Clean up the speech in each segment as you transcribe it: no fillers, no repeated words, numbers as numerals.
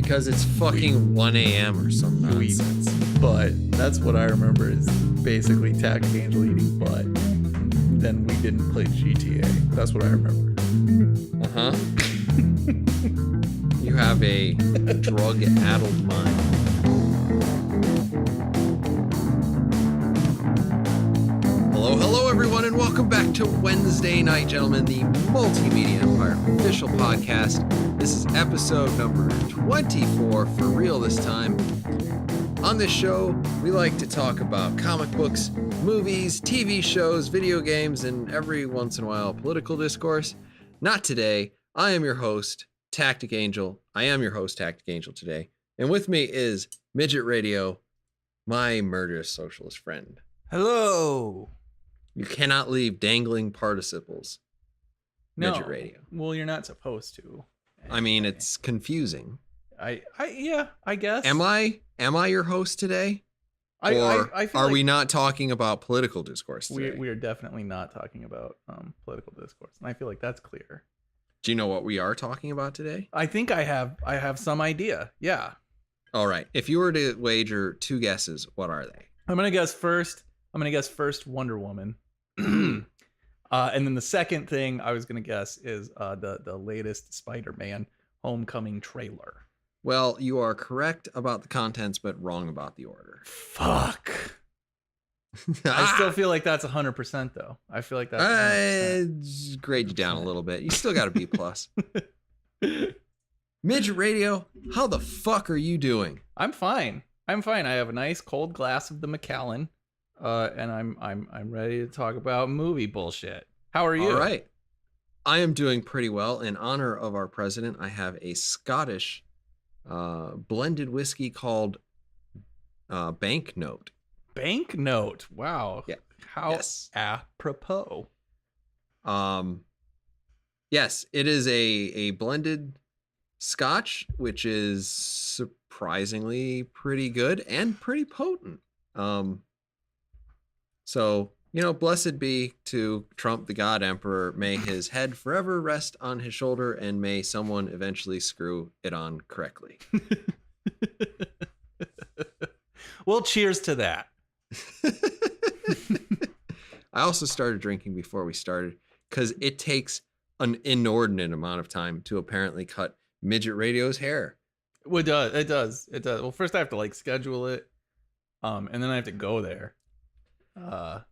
Because it's fucking 1 a.m. or some nonsense. But that's what I remember is basically Tactic Angel eating butt. Then we didn't play GTA. That's what I remember. Uh-huh. You have a drug-addled mind. Hello everyone, and welcome back to Wednesday Night Gentlemen, the Multimedia Empire official podcast. This is episode number 24, for real this time. On this show, we like to talk about comic books, movies, TV shows, video games, and every once in a while, political discourse. Not today. I am your host, Tactic Angel. I am your host, Tactic Angel, today. And with me is Midget Radio, my murderous socialist friend. Hello. You cannot leave dangling participles. No. Midget Radio. Well, you're not supposed to. I mean, it's confusing. I guess. Am I your host today? I feel are like we not talking about political discourse today? we are definitely not talking about political discourse, and I feel like that's clear. Do you know what we are talking about today? I think I have some idea. Yeah. All right. If you were to wager two guesses, what are they? I'm gonna guess first Wonder Woman. And then the second thing I was gonna guess is the latest Spider-Man Homecoming trailer. Well, you are correct about the contents, but wrong about the order. Fuck. I still feel like that's 100% though. I feel like that's grade you down a little bit. You still got a B plus. Midget Radio, how the fuck are you doing? I'm fine. I have a nice cold glass of the Macallan, and I'm ready to talk about movie bullshit. How are you? All right. I am doing pretty well. In honor of our president, I have a Scottish blended whiskey called Banknote. Banknote. Wow. Yeah. How yes. apropos. Yes, it is a blended Scotch, which is surprisingly pretty good and pretty potent. So, blessed be to Trump, the God Emperor. May his head forever rest on his shoulder, and may someone eventually screw it on correctly. Well, cheers to that. I also started drinking before we started because it takes an inordinate amount of time to apparently cut Midget Radio's hair. Well, it does. Well, first I have to schedule it, and then I have to go there. And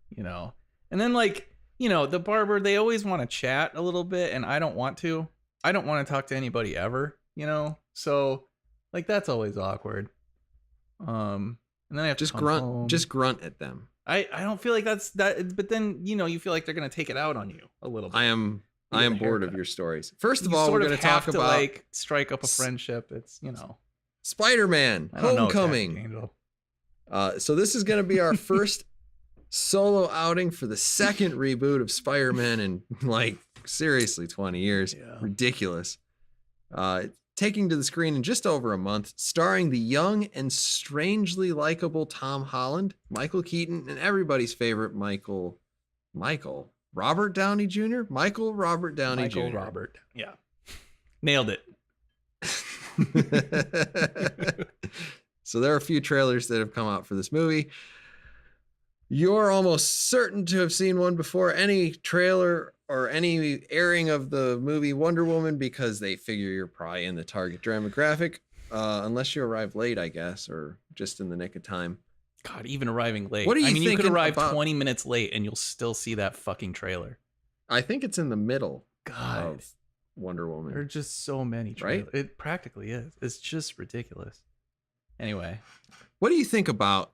then the barber, they always want to chat a little bit, and I don't want to talk to anybody ever, so that's always awkward. And then I have just to come home. Just grunt at them. I don't feel like that's that, but then you feel like they're gonna take it out on you a little bit. I am bored of your stories. First of all, we're gonna talk about strike up a friendship. It's Spider-Man Homecoming. So this is gonna be our first solo outing for the second reboot of Spider-Man in seriously 20 years. Yeah. Ridiculous. Taking to the screen in just over a month, starring the young and strangely likable Tom Holland, Michael Keaton, and everybody's favorite Robert Downey Jr. Michael Robert Downey Jr. Robert. Yeah. Nailed it. So there are a few trailers that have come out for this movie. You're almost certain to have seen one before any trailer or any airing of the movie Wonder Woman, because they figure you're probably in the target demographic, unless you arrive late, I guess, or just in the nick of time. God, even arriving late. What do you think? You could arrive 20 minutes late and you'll still see that fucking trailer. I think it's in the middle of Wonder Woman. There are just so many trailers. Right? It practically is. It's just ridiculous. Anyway. What do you think about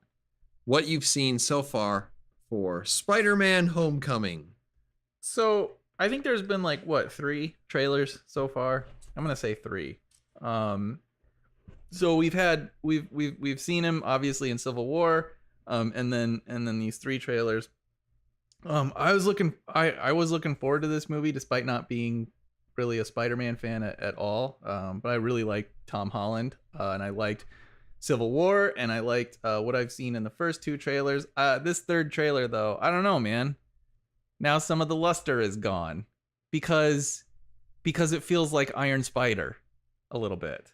what you've seen so far for Spider-Man Homecoming? So I think there's been 3 trailers so far. I'm gonna say 3. So we've seen him obviously in Civil War, and then these 3 trailers. I was looking forward to this movie despite not being really a Spider-Man fan at all. But I really liked Tom Holland, and I liked Civil War, and I liked what I've seen in the first 2 trailers. This third trailer though, I don't know, man. Now some of the luster is gone because it feels like Iron Spider a little bit.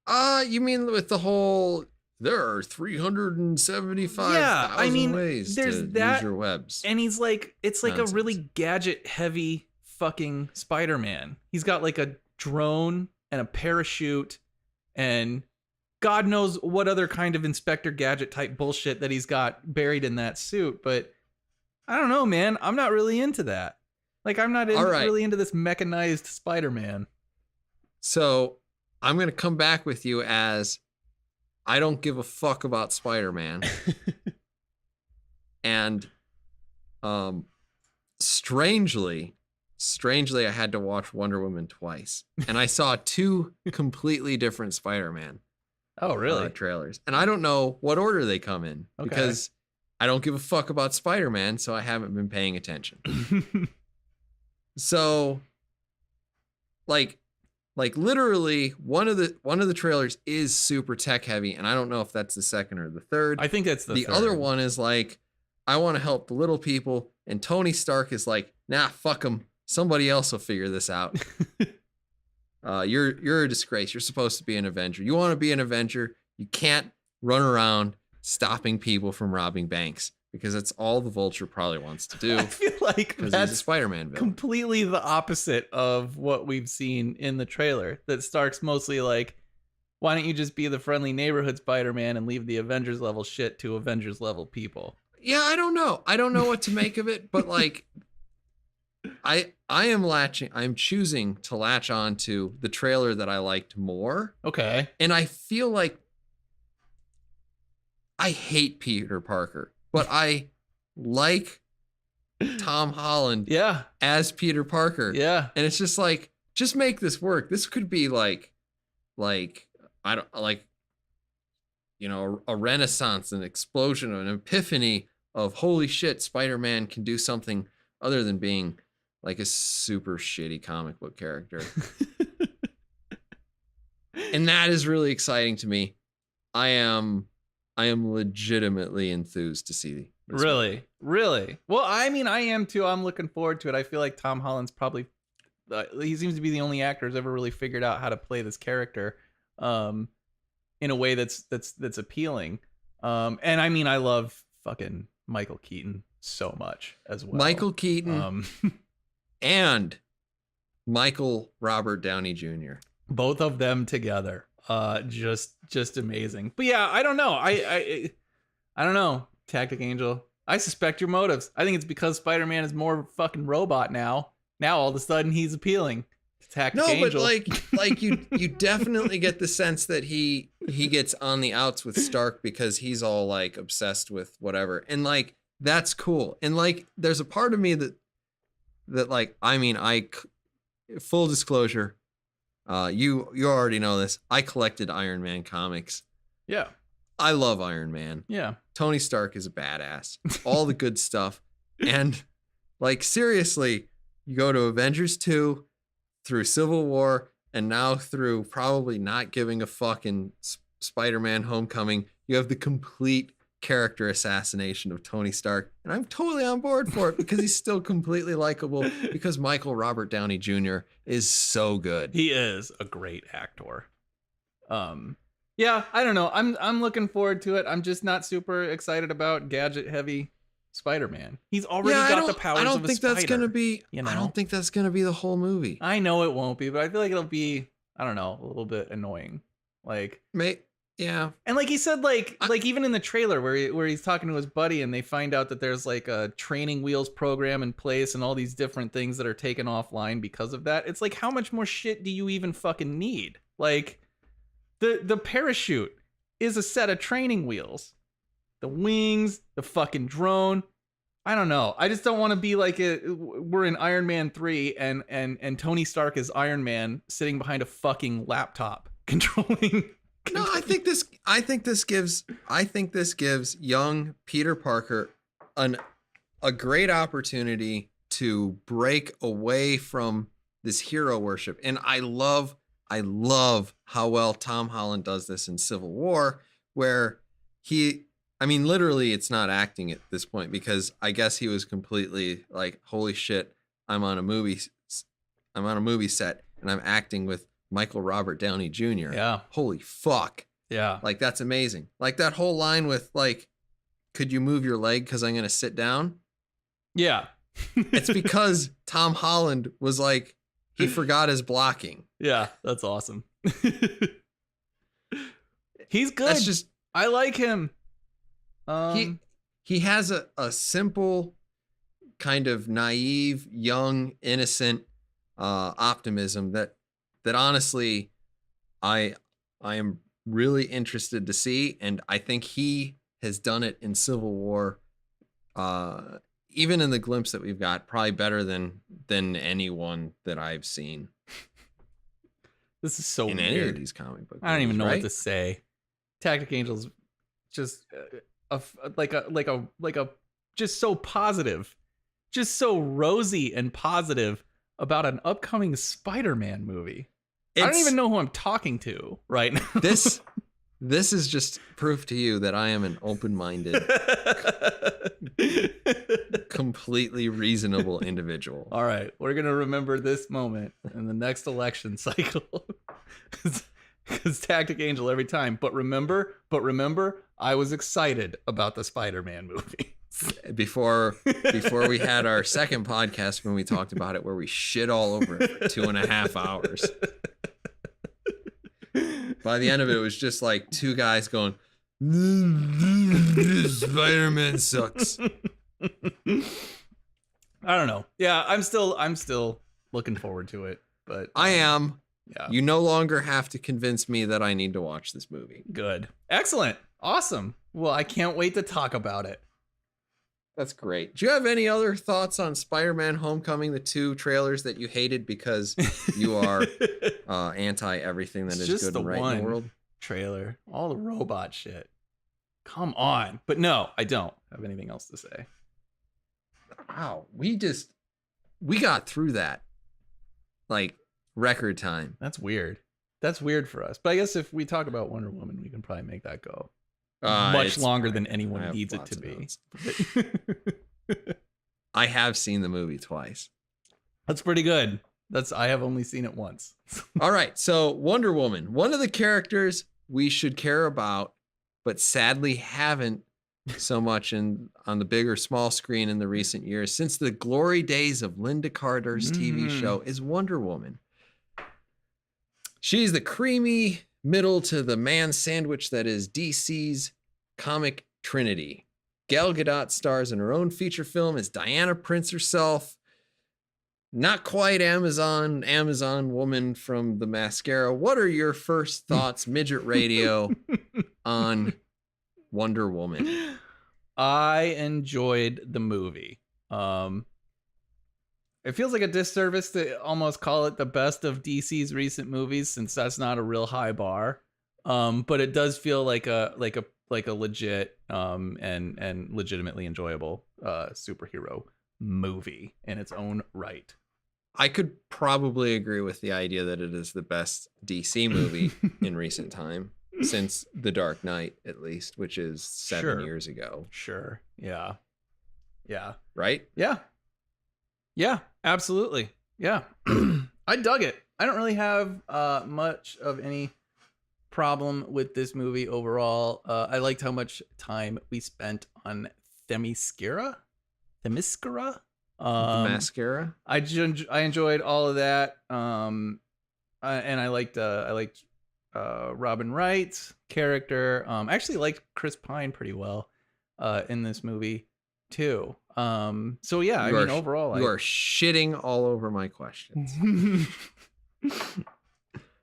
You mean with the whole, there are 375,000 ways there's to that, use your webs. And he's like, it's like Nonsense. a really gadget heavy fucking Spider-Man. He's got like a drone and a parachute and God knows what other kind of Inspector Gadget type bullshit that he's got buried in that suit. But I don't know, man. I'm not really into that. Like, I'm not really into this mechanized Spider-Man. So I'm going to come back with you as I don't give a fuck about Spider-Man. And strangely, I had to watch Wonder Woman twice. And I saw two completely different Spider-Man trailers. And I don't know what order they come in. Okay. Because I don't give a fuck about Spider-Man, so I haven't been paying attention. So, like literally one of the trailers is super tech heavy, and I don't know if that's the second or the third. I think that's the third. Other one is like, I want to help the little people, and Tony Stark is like, nah, fuck them. Somebody else will figure this out. You're a disgrace. You're supposed to be an Avenger. You want to be an Avenger. You can't run around stopping people from robbing banks, because that's all the Vulture probably wants to do. I feel like that's a Spider-Man villain. Completely the opposite of what we've seen in the trailer. That Stark's mostly like, why don't you just be the friendly neighborhood Spider-Man and leave the Avengers level shit to Avengers level people? Yeah, I don't know. I don't know what to make of it, but like, I'm choosing to latch on to the trailer that I liked more. Okay. And I feel like I hate Peter Parker, but I like Tom Holland as Peter Parker. Yeah. And it's just like, just make this work. This could be like I don't like, you know, a renaissance, an explosion, an epiphany of holy shit, Spider-Man can do something other than being like a super shitty comic book character. And that is really exciting to me. I am legitimately enthused to see this movie. Really. Well, I mean, I am too. I'm looking forward to it. I feel like Tom Holland's probably he seems to be the only actor who's ever really figured out how to play this character in a way that's appealing. And I mean, I love fucking Michael Keaton so much as well. Michael Keaton and Michael Robert Downey Jr. Both of them together. Just amazing. But yeah, I don't know. I don't know, Tactic Angel. I suspect your motives. I think it's because Spider-Man is more fucking robot now. Now all of a sudden he's appealing to Tactic Angel. No, but like you definitely get the sense that he gets on the outs with Stark because he's all like obsessed with whatever. And like, that's cool. And like, there's a part of me that like, I mean, full disclosure, you already know this. I collected Iron Man comics. Yeah. I love Iron Man. Yeah. Tony Stark is a badass. All the good stuff. And like, seriously, you go to Avengers 2, through Civil War, and now through probably not giving a fuck in Spider-Man Homecoming, you have the complete character assassination of Tony Stark. And I'm totally on board for it because he's still completely likable, because Michael Robert Downey Jr. is so good. He is a great actor. Yeah, I don't know. I'm looking forward to it. I'm just not super excited about gadget heavy Spider-Man. He's already got the powers of a spider. I don't think that's gonna be. You know? I don't think that's gonna be the whole movie. I know it won't be, but I feel like it'll be, I don't know, a little bit annoying. Like, yeah. And like he said, like even in the trailer where he's talking to his buddy and they find out that there's like a training wheels program in place and all these different things that are taken offline because of that. It's like, how much more shit do you even fucking need? Like, the parachute is a set of training wheels. The wings, the fucking drone. I don't know. I just don't want to be like we're in Iron Man 3 and Tony Stark is Iron Man sitting behind a fucking laptop controlling. No, I think this gives young Peter Parker a great opportunity to break away from this hero worship. And I love how well Tom Holland does this in Civil War, where literally it's not acting at this point, because I guess he was completely like, holy shit, I'm on a movie set and I'm acting with Michael Robert Downey Jr. Yeah. Holy fuck. Yeah. Like, that's amazing. Like, that whole line with, like, could you move your leg because I'm going to sit down? Yeah. It's because Tom Holland was like, he forgot his blocking. Yeah, that's awesome. He's good. That's just, I like him. He has a simple, kind of naive, young, innocent optimism that honestly I am really interested to see, and I think he has done it in Civil War. Even in the glimpse that we've got, probably better than anyone that I've seen. This is so in weird. Any of these comic books. I don't even know right? what to say. Tactic Angel's just like a just so positive, just so rosy and positive about an upcoming Spider-Man movie. I don't even know who I'm talking to right now. This is just proof to you that I am an open-minded, completely reasonable individual. All right, we're going to remember this moment in the next election cycle. Because Tactic Angel every time. But remember, I was excited about the Spider-Man movie. Before we had our second podcast when we talked about it, where we shit all over it for 2.5 hours. By the end of it, it was just like two guys going, Spider-Man sucks. I don't know. Yeah, I'm still looking forward to it. But I am. Yeah. You no longer have to convince me that I need to watch this movie. Good. Excellent. Awesome. Well, I can't wait to talk about it. That's great. Do you have any other thoughts on Spider-Man Homecoming, the 2 trailers that you hated because you are anti everything that is good and right in the world? Trailer. All the robot shit. Come on. But no, I don't have anything else to say. Wow. We got through that. Like, record time. That's weird. That's weird for us. But I guess if we talk about Wonder Woman, we can probably make that go much longer than anyone needs it to be. I have seen the movie twice. That's pretty good. I have only seen it once. All right. So Wonder Woman, one of the characters we should care about, but sadly haven't so much on the big or small screen in the recent years, since the glory days of Linda Carter's TV show, is Wonder Woman. She's the creamy middle to the man sandwich that is DC's comic trinity. Gal Gadot stars in her own feature film as Diana Prince herself. Not quite Amazon woman from the mascara. What are your first thoughts, Midget Radio, on Wonder Woman? I enjoyed the movie. It feels like a disservice to almost call it the best of DC's recent movies, since that's not a real high bar. But it does feel like a legit and legitimately enjoyable superhero movie in its own right. I could probably agree with the idea that it is the best DC movie in recent time, since The Dark Knight, at least, which is 7 years ago. Sure. Yeah. Yeah. Right? Yeah. Yeah, absolutely. Yeah. I dug it. I don't really have much of any problem with this movie overall. I liked how much time we spent on Themyscira. The mascara. I enjoyed all of that. And I liked Robin Wright's character. I actually liked Chris Pine pretty well in this movie too. So yeah, I mean, overall, you are shitting all over my questions.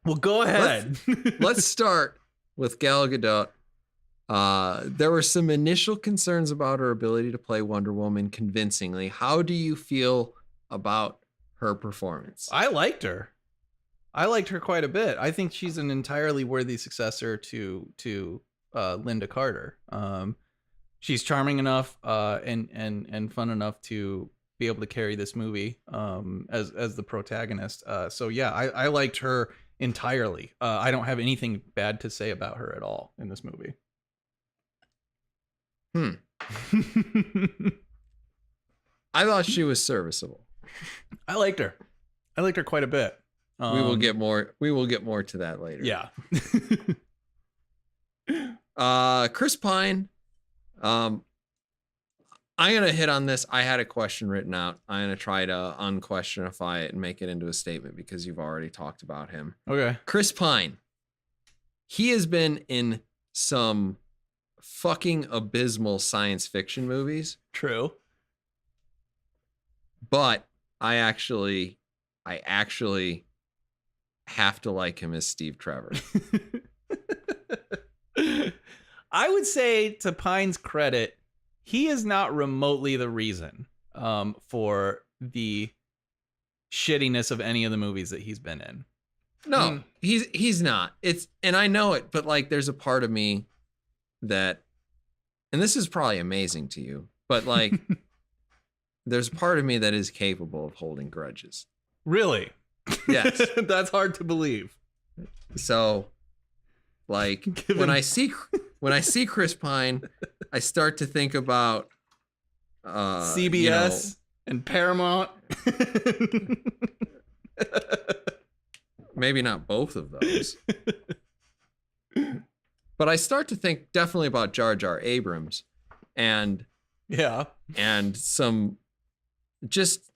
Well, go ahead. Let's start with Gal Gadot. There were some initial concerns about her ability to play Wonder Woman convincingly. How do you feel about her performance? I liked her. I liked her quite a bit. I think she's an entirely worthy successor to Linda Carter. She's charming enough and fun enough to be able to carry this movie as the protagonist. So yeah, I liked her entirely. I don't have anything bad to say about her at all in this movie. I thought she was serviceable. I liked her. I liked her quite a bit. We will get more. We will get more to that later. Yeah. Chris Pine. I'm gonna hit on this. I had a question written out. I'm gonna try to unquestionify it and make it into a statement because you've already talked about him. Okay. Chris Pine. He has been in some fucking abysmal science fiction movies. True. But I actually have to like him as Steve Trevor. I would say, to Pine's credit, he is not remotely the reason for the shittiness of any of the movies that he's been in. No, he's not. And I know it, but like there's a part of me that, and this is probably amazing to you, but like there's a part of me that is capable of holding grudges. Really? Yes. That's hard to believe. So like when I see Chris Pine, I start to think about CBS and Paramount. Maybe not both of those. But I start to think definitely about Jar Jar Abrams and some just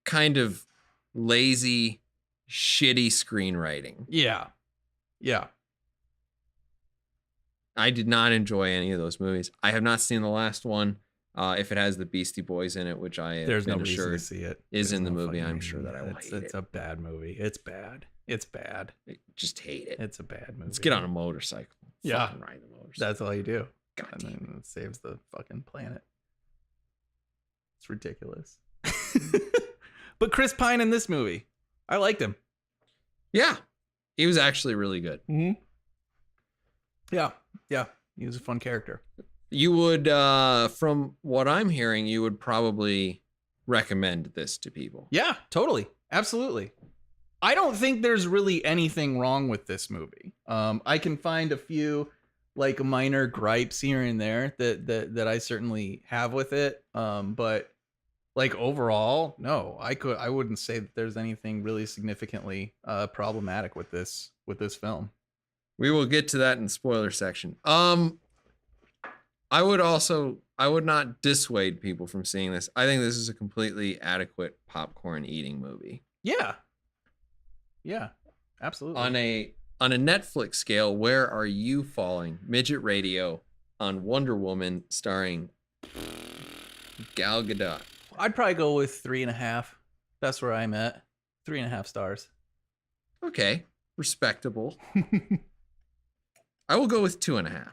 kind of lazy, shitty screenwriting. Yeah. I did not enjoy any of those movies. I have not seen the last one. If it has the Beastie Boys in it, which I have There's been no reason assured to see it. is There's in the no movie, fucking I'm sure that I will hate it. It's a bad movie. It's bad. I just hate it. It's a bad movie. Let's get on a motorcycle. Yeah. Fucking ride the motorcycle. That's all you do. God And damn then it saves the fucking planet. It's ridiculous. But Chris Pine in this movie, I liked him. Yeah. He was actually really good. Mm-hmm. Yeah. He was a fun character. You would, from what I'm hearing, you would probably recommend this to people. Yeah, totally. Absolutely. I don't think there's really anything wrong with this movie. I can find a few like minor gripes here and there that I certainly have with it. But like overall, no, I wouldn't say that there's anything really significantly problematic with this film. We will get to that in the spoiler section. I would not dissuade people from seeing this. I think this is a completely adequate popcorn eating movie. Yeah, absolutely. On a Netflix scale, where are you falling? Midget Radio on Wonder Woman starring Gal Gadot. I'd probably go with 3.5. That's where I'm at. 3.5 stars. Okay, respectable. I will go with 2.5.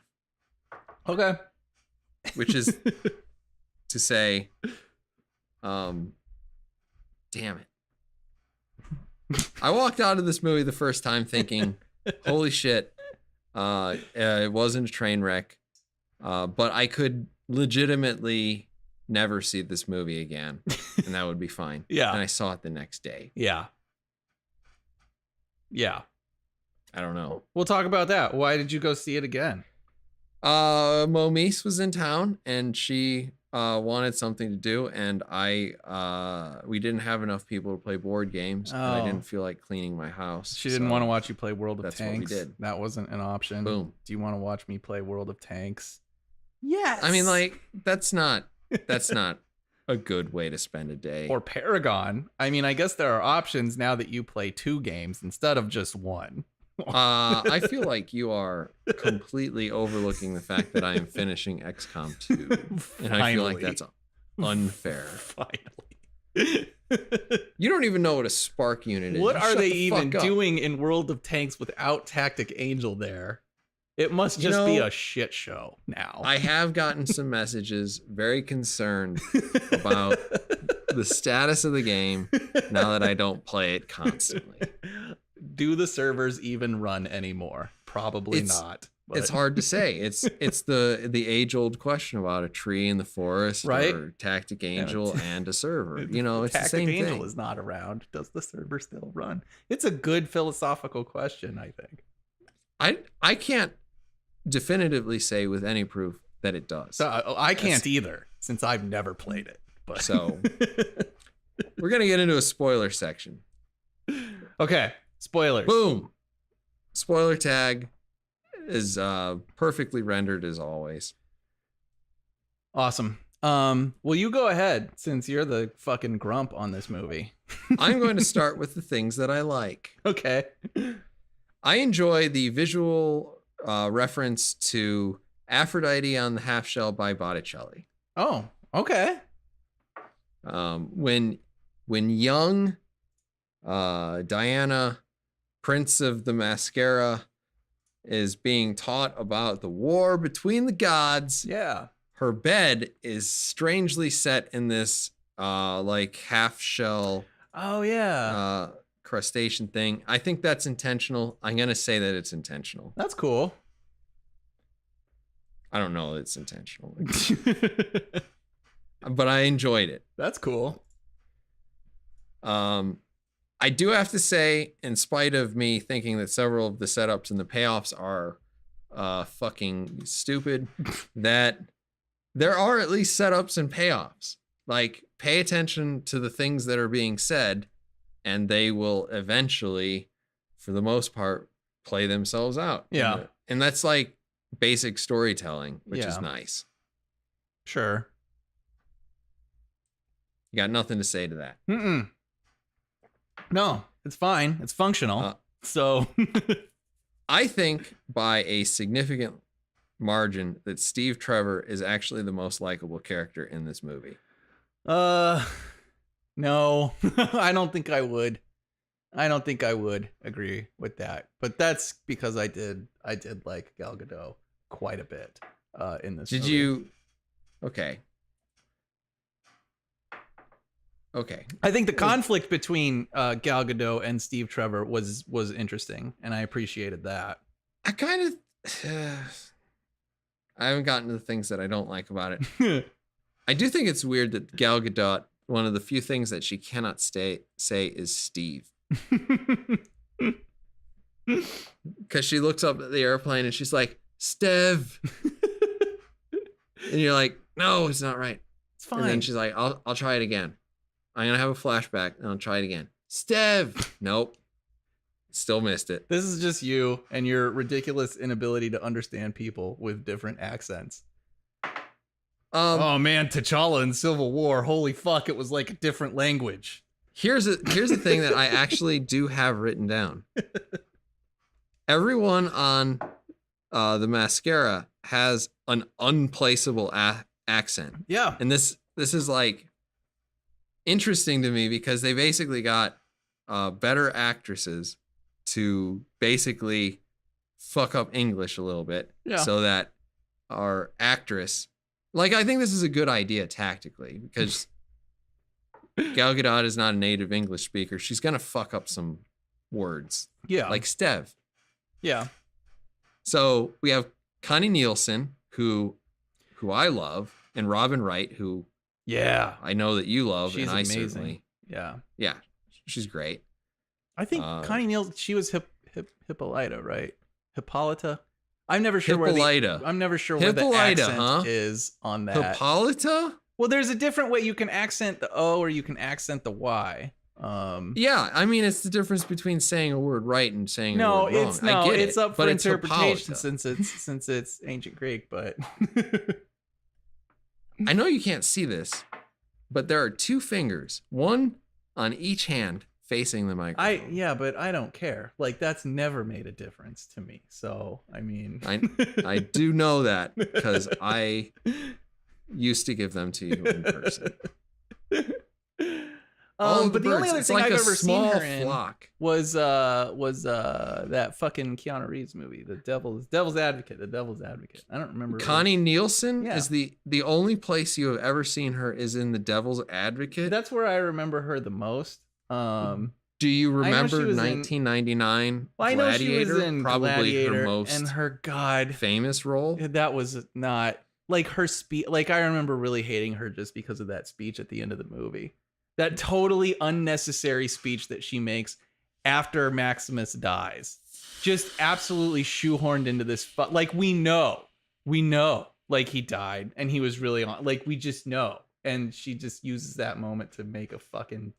Okay. Which is to say, damn it. I walked out of this movie the first time thinking, holy shit, it wasn't a train wreck, but I could legitimately never see this movie again, and that would be fine. Yeah. And I saw it the next day. Yeah. I don't know. We'll talk about that. Why did you go see it again? Momise was in town, and she wanted something to do, and we didn't have enough people to play board games, and I didn't feel like cleaning my house. She didn't want to watch you play World of Tanks. Tanks. What we did. That wasn't an option. Boom. Do you want to watch me play World of Tanks? Yes. I mean, like, that's not a good way to spend a day. Or Paragon. I mean, I guess there are options now that you play 2 games instead of just 1. I feel like you are completely overlooking the fact that I am finishing XCOM 2. And I feel like that's unfair. Finally. You don't even know what a spark unit is. What are they the even fuck up. doing in World of Tanks without Tactic Angel there? It must just be a shit show now. I have gotten some messages very concerned about the status of the game now that I don't play it constantly. Do the servers even run anymore? Probably not. But It's hard to say. It's the age-old question about a tree in the forest, right? Or Tactic Angel and a server. You know, it's Tactic the same Angel thing. is not around. Does the server still run? It's a good philosophical question, I think. I can't definitively say with any proof that it does. So I can't either, since I've never played it. But So we're gonna get into a spoiler section. Okay, spoilers. Boom. Spoiler tag is perfectly rendered as always. Awesome. Well, you go ahead since you're the fucking grump on this movie. I'm going to start with the things that I like. Okay. I enjoy the visual reference to Aphrodite on the Half Shell by Botticelli. Oh, okay. When young Diana, Prince of the Mascara, is being taught about the war between the gods, Yeah. her bed is strangely set in this like half shell Oh, yeah. crustacean thing. I think that's intentional. I'm gonna say that it's intentional. That's cool. I don't know that it's intentional, but I enjoyed it. That's cool. I do have to say, in spite of me thinking that several of the setups and the payoffs are fucking stupid, that there are at least setups and payoffs. Like, pay attention to the things that are being said, and they will eventually, for the most part, play themselves out. Yeah. And that's like basic storytelling, which is Yeah. nice. Sure. You got nothing to say to that. No, it's fine. It's functional. So I think by a significant margin that Steve Trevor is actually the most likable character in this movie. no. I don't think I would. I don't think I would agree with that. But that's because I did like Gal Gadot quite a bit in this Did movie. you? Okay. Okay. I think the conflict between Gal Gadot and Steve Trevor was interesting, and I appreciated that. I kind of I haven't gotten to the things that I don't like about it. I do think it's weird that Gal Gadot, one of the few things that she cannot say is Steve. Because she looks up at the airplane and she's like, Stev. And you're like, no, it's not right. It's fine. And then she's like, I'll try it again. I'm going to have a flashback and I'll try it again. Stev. Nope. Still missed it. This is just you and your ridiculous inability to understand people with different accents. Oh man, T'Challa in Civil War. Holy fuck, it was like a different language. Here's the thing that I actually do have written down. Everyone on the Mascara has an unplaceable accent. Yeah. And this is like interesting to me because they basically got better actresses to basically fuck up English a little bit. Yeah. So that our actress, like, I think this is a good idea tactically because Gal Gadot is not a native English speaker. She's going to fuck up some words. Yeah. Like Stev. Yeah. So we have Connie Nielsen, who I love, and Robin Wright, who I know that you love, she's and I amazing. certainly. Yeah, she's great. I think Connie Nielsen, she was Hippolyta, right? Hippolyta. I'm never sure where the accent is on that. Hippolyta? Well, there's a different way you can accent the O or you can accent the Y. Yeah, I mean, it's the difference between saying a word right and saying a word wrong. It's up for interpretation Hippolyta. since it's ancient Greek, but I know you can't see this, but there are two fingers, one on each hand facing the microphone. But I don't care. Like, that's never made a difference to me. So, I mean, I do know that because I used to give them to you in person. But the only other thing I've ever seen her flock. in was that fucking Keanu Reeves movie, The Devil's Advocate. The Devil's Advocate. I don't remember. Connie Nielsen is the only place you have ever seen her is in The Devil's Advocate. That's where I remember her the most. Do you remember 1999 I know she was in probably Gladiator, her most and her famous role. That was not like her speech. Like, I remember really hating her just because of that speech at the end of the movie. That totally unnecessary speech that she makes after Maximus dies. Just absolutely shoehorned into this. Like, we know, like, he died and he was really on. Like, we just know. And she just uses that moment to make a fucking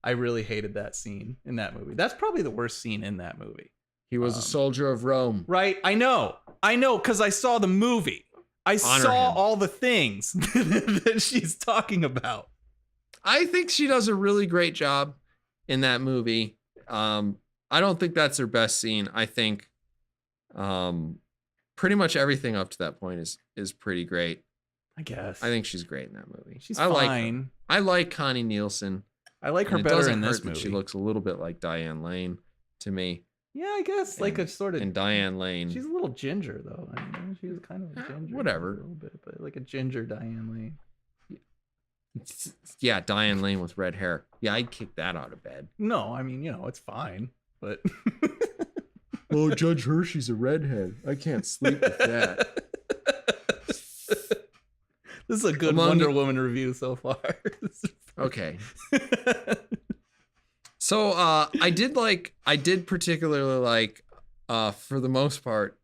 I really hated that scene in that movie. That's probably the worst scene in that movie. He was a soldier of Rome. Right? I know, because I saw the movie. I saw all the things that she's talking about. I think she does a really great job in that movie. I don't think that's her best scene. I think pretty much everything up to that point is pretty great. I guess. I think she's great in that movie. She's fine. I like Connie Nielsen. I like her better in this movie. She looks a little bit like Diane Lane to me. Yeah, I guess like a sort of. And Diane Lane. She's a little ginger though. I mean, she was kind of a ginger. Whatever. A little bit, but like a ginger Diane Lane. Yeah, Diane Lane with red hair. Yeah, I'd kick that out of bed. No, I mean, it's fine, but. Oh, Judge Hershey's a redhead. I can't sleep with that. This is a good Wonder Woman review so far. Okay. So I did particularly like, for the most part,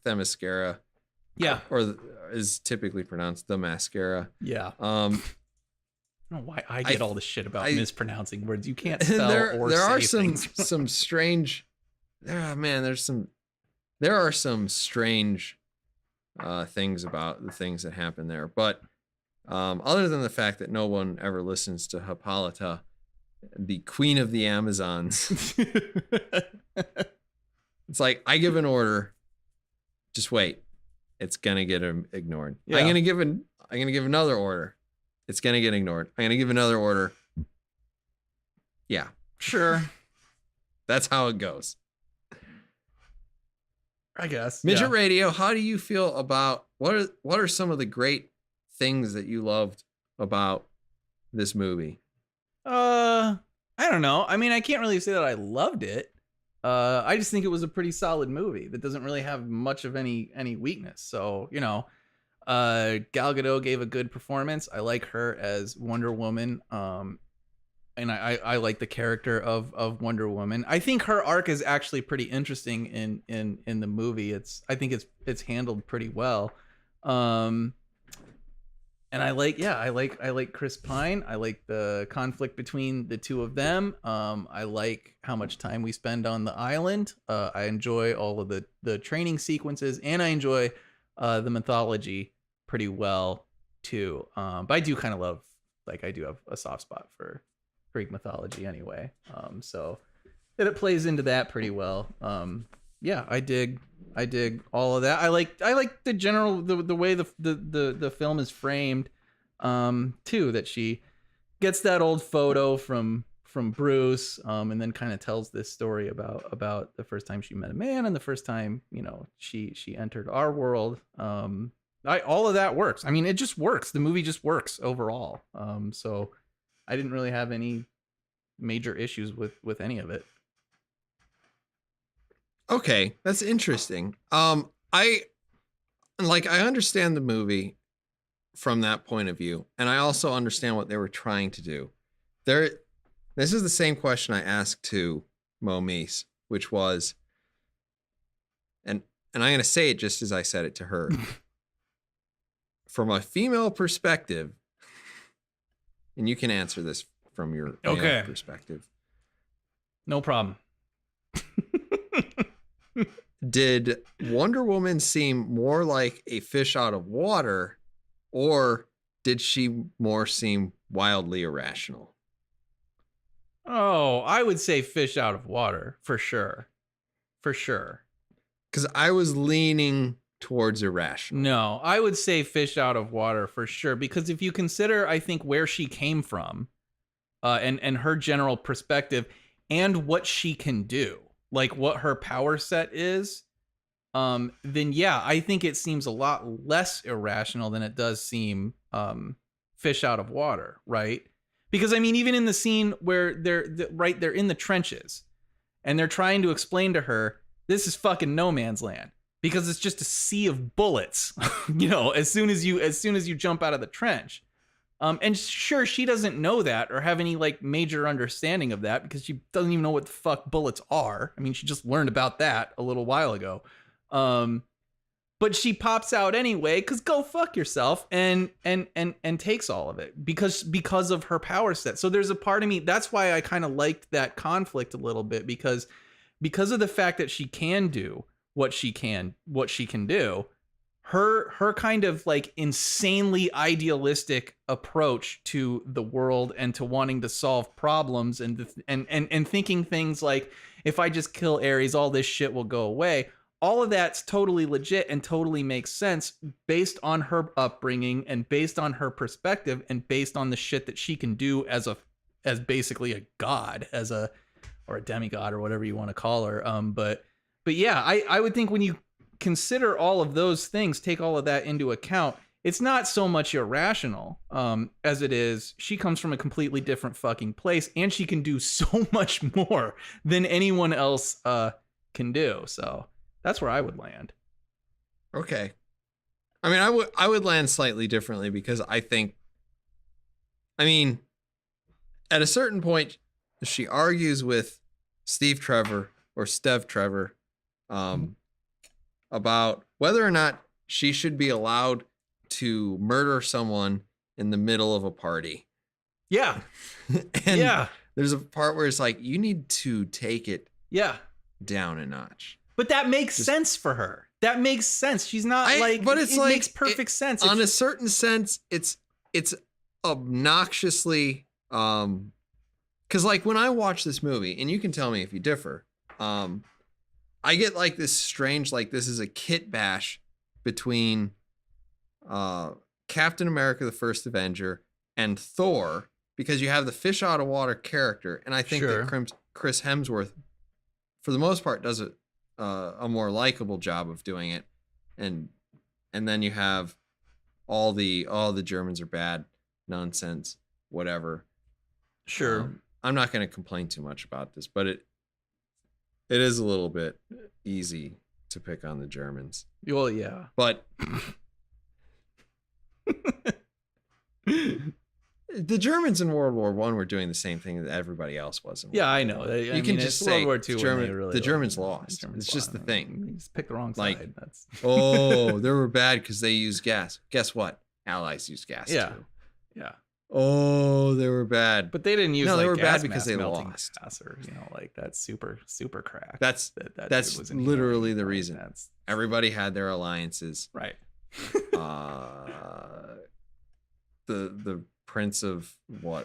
Themyscira. Yeah. Or is typically pronounced the mascara. Yeah. I don't know why I get all this shit about mispronouncing words. You can't spell or there say are things. some strange. There are some strange things about the things that happen there, but other than the fact that no one ever listens to Hippolyta, the queen of the Amazons. It's like, I give an order, just wait, it's gonna get ignored. Yeah. I'm gonna give another order, it's gonna get ignored. I'm gonna give another order. Yeah, sure. That's how it goes, I guess. Midget Radio, how do you feel about what are some of the great things that you loved about this movie? I don't know. I mean, I can't really say that I loved it. I just think it was a pretty solid movie that doesn't really have much of any weakness. So, Gal Gadot gave a good performance. I like her as Wonder Woman. And I like the character of Wonder Woman. I think her arc is actually pretty interesting in the movie. I think it's handled pretty well. And I like Chris Pine. I like the conflict between the two of them. I like how much time we spend on the island. I enjoy all of the training sequences, and I enjoy the mythology pretty well too. But I do kind of love, I do have a soft spot for Greek mythology anyway. So that it plays into that pretty well. Yeah, I dig all of that. I like the general the way the film is framed, too, that she gets that old photo from Bruce, and then kind of tells this story about the first time she met a man and the first time, she entered our world. All of that works. I mean, it just works. The movie just works overall. So I didn't really have any major issues with any of it. Okay, that's interesting. I understand the movie from that point of view, and I also understand what they were trying to do. This is the same question I asked to Mo Mies, which was, and I'm going to say it just as I said it to her. From a female perspective, and you can answer this from your male perspective. No problem. Did Wonder Woman seem more like a fish out of water, or did she more seem wildly irrational? Oh, I would say fish out of water, for sure. For sure. Because I was leaning towards irrational. No, I would say fish out of water, for sure. Because if you consider, I think, where she came from, and her general perspective, and what she can do, like what her power set is, then yeah, I think it seems a lot less irrational than it does seem fish out of water, right? Because I mean, even in the scene where they're in the trenches, and they're trying to explain to her, this is fucking no man's land, because it's just a sea of bullets, as soon as you jump out of the trench. And sure, she doesn't know that or have any major understanding of that, because she doesn't even know what the fuck bullets are. I mean, she just learned about that a little while ago. But she pops out anyway, because go fuck yourself, and takes all of it because of her power set. So there's a part of me, that's why I kind of liked that conflict a little bit, because of the fact that she can do what she can do. Her kind of like insanely idealistic approach to the world and to wanting to solve problems and thinking things like, if I just kill Ares, all this shit will go away. All of that's totally legit and totally makes sense based on her upbringing and based on her perspective and based on the shit that she can do as basically a god, or a demigod or whatever you want to call her. But yeah, I would think when you consider all of those things, take all of that into account, it's not so much irrational as it is she comes from a completely different fucking place, and she can do so much more than anyone else can do. So that's where I would land. Okay. I mean, I would land slightly differently, because I think, I mean, at a certain point, she argues with Steve Trevor about whether or not she should be allowed to murder someone in the middle of a party. Yeah. And yeah. There's a part where it's like, you need to take it down a notch. But that makes sense for her. That makes sense. She's not but it makes perfect sense. On a certain sense, it's obnoxiously, because like when I watch this movie, and you can tell me if you differ, I get like this strange, like this is a kit bash between Captain America, the First Avenger, and Thor, because you have the fish out of water character, and I think that Chris Hemsworth, for the most part, does a more likable job of doing it, and then you have all the Germans are bad nonsense, whatever. Sure. I'm not going to complain too much about this, but it is a little bit easy to pick on the Germans. Well, yeah. But the Germans in World War I were doing the same thing that everybody else was in World War I know. You can just say World War II the Germans lost. It's just the thing. You just pick the wrong like, side. Oh, they were bad because they used gas. Guess what? Allies used gas too. Yeah. Oh, they were bad. But they didn't use they were gas bad because they lost. lost. Or, like that super crack. That's literally the reason. Everybody had their alliances. Right. The Prince of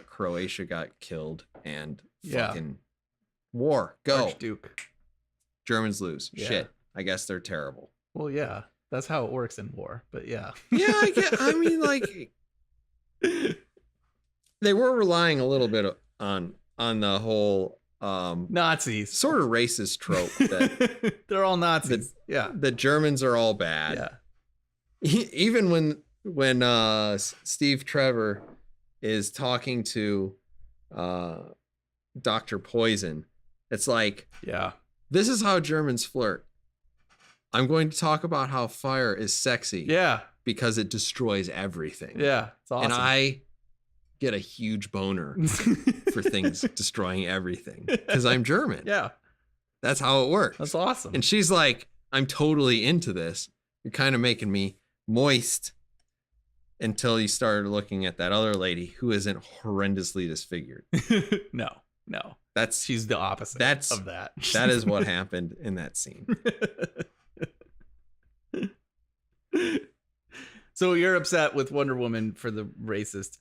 Croatia got killed, and fucking war. Go. Archduke. Germans lose. Yeah. Shit. I guess they're terrible. Well, yeah. That's how it works in war, but yeah. Yeah, I mean, like, they were relying a little bit on the whole Nazis sort of racist trope that they're all Nazis. The Germans are all bad. Yeah. Even when Steve Trevor is talking to Dr. Poison, it's like, this is how Germans flirt. I'm going to talk about how fire is sexy. Yeah. Because it destroys everything. Yeah. It's awesome. And I get a huge boner for things destroying everything because I'm German. Yeah. That's how it works. That's awesome. And she's like, I'm totally into this. You're kind of making me moist, until you started looking at that other lady who isn't horrendously disfigured. No. She's the opposite of that. That is what happened in that scene. So you're upset with Wonder Woman for the racist?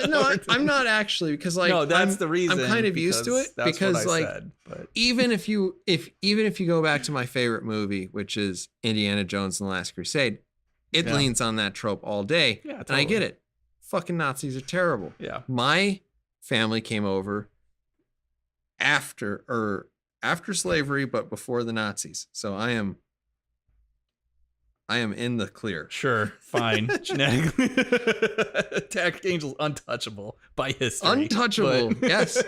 No, I'm not actually, because like, no, that's the reason. I'm kind of used to it because like, even if you go back to my favorite movie, which is Indiana Jones and the Last Crusade, it leans on that trope all day. Yeah, totally. And I get it. Fucking Nazis are terrible. Yeah. My family came over after slavery, but before the Nazis. So I am in the clear. Sure, fine. Genetically, Attack Angel's untouchable by history. Untouchable, yes.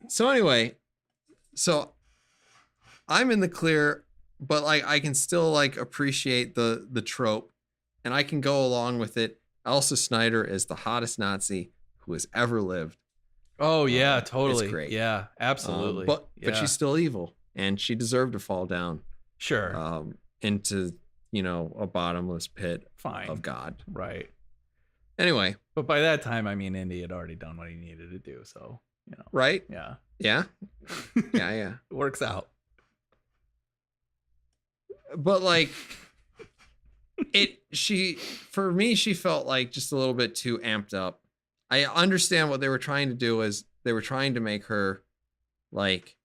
So anyway, so I'm in the clear, but like I can still like appreciate the trope, and I can go along with it. Elsa Snyder is the hottest Nazi who has ever lived. Oh yeah, totally. It's great. Yeah, absolutely. But she's still evil. and she deserved to fall down Sure. into, a bottomless pit Fine. of God. Right. Anyway. But by that time, I mean, Indy had already done what he needed to do. So, Right? Yeah. Yeah. Yeah. It works out. But like for me, she felt like just a little bit too amped up. I understand what they were trying to do is they were trying to make her like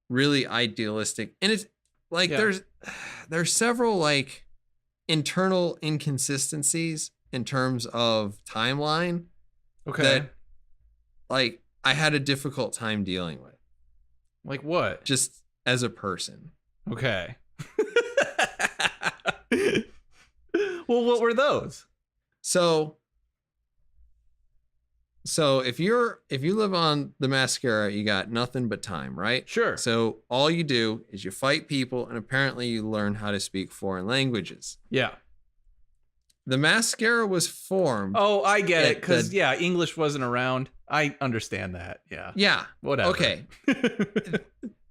really idealistic. And it's like, there's several like internal inconsistencies in terms of timeline. Okay. That like I had a difficult time dealing with. Like what? Just as a person. Okay. Well, what were those? So if you live on the Mascara, you got nothing but time, right? Sure. So all you do is you fight people, and apparently you learn how to speak foreign languages. Yeah. The Mascara was formed. Oh, I get it. Because, English wasn't around. I understand that. Yeah. Yeah. Whatever. Okay.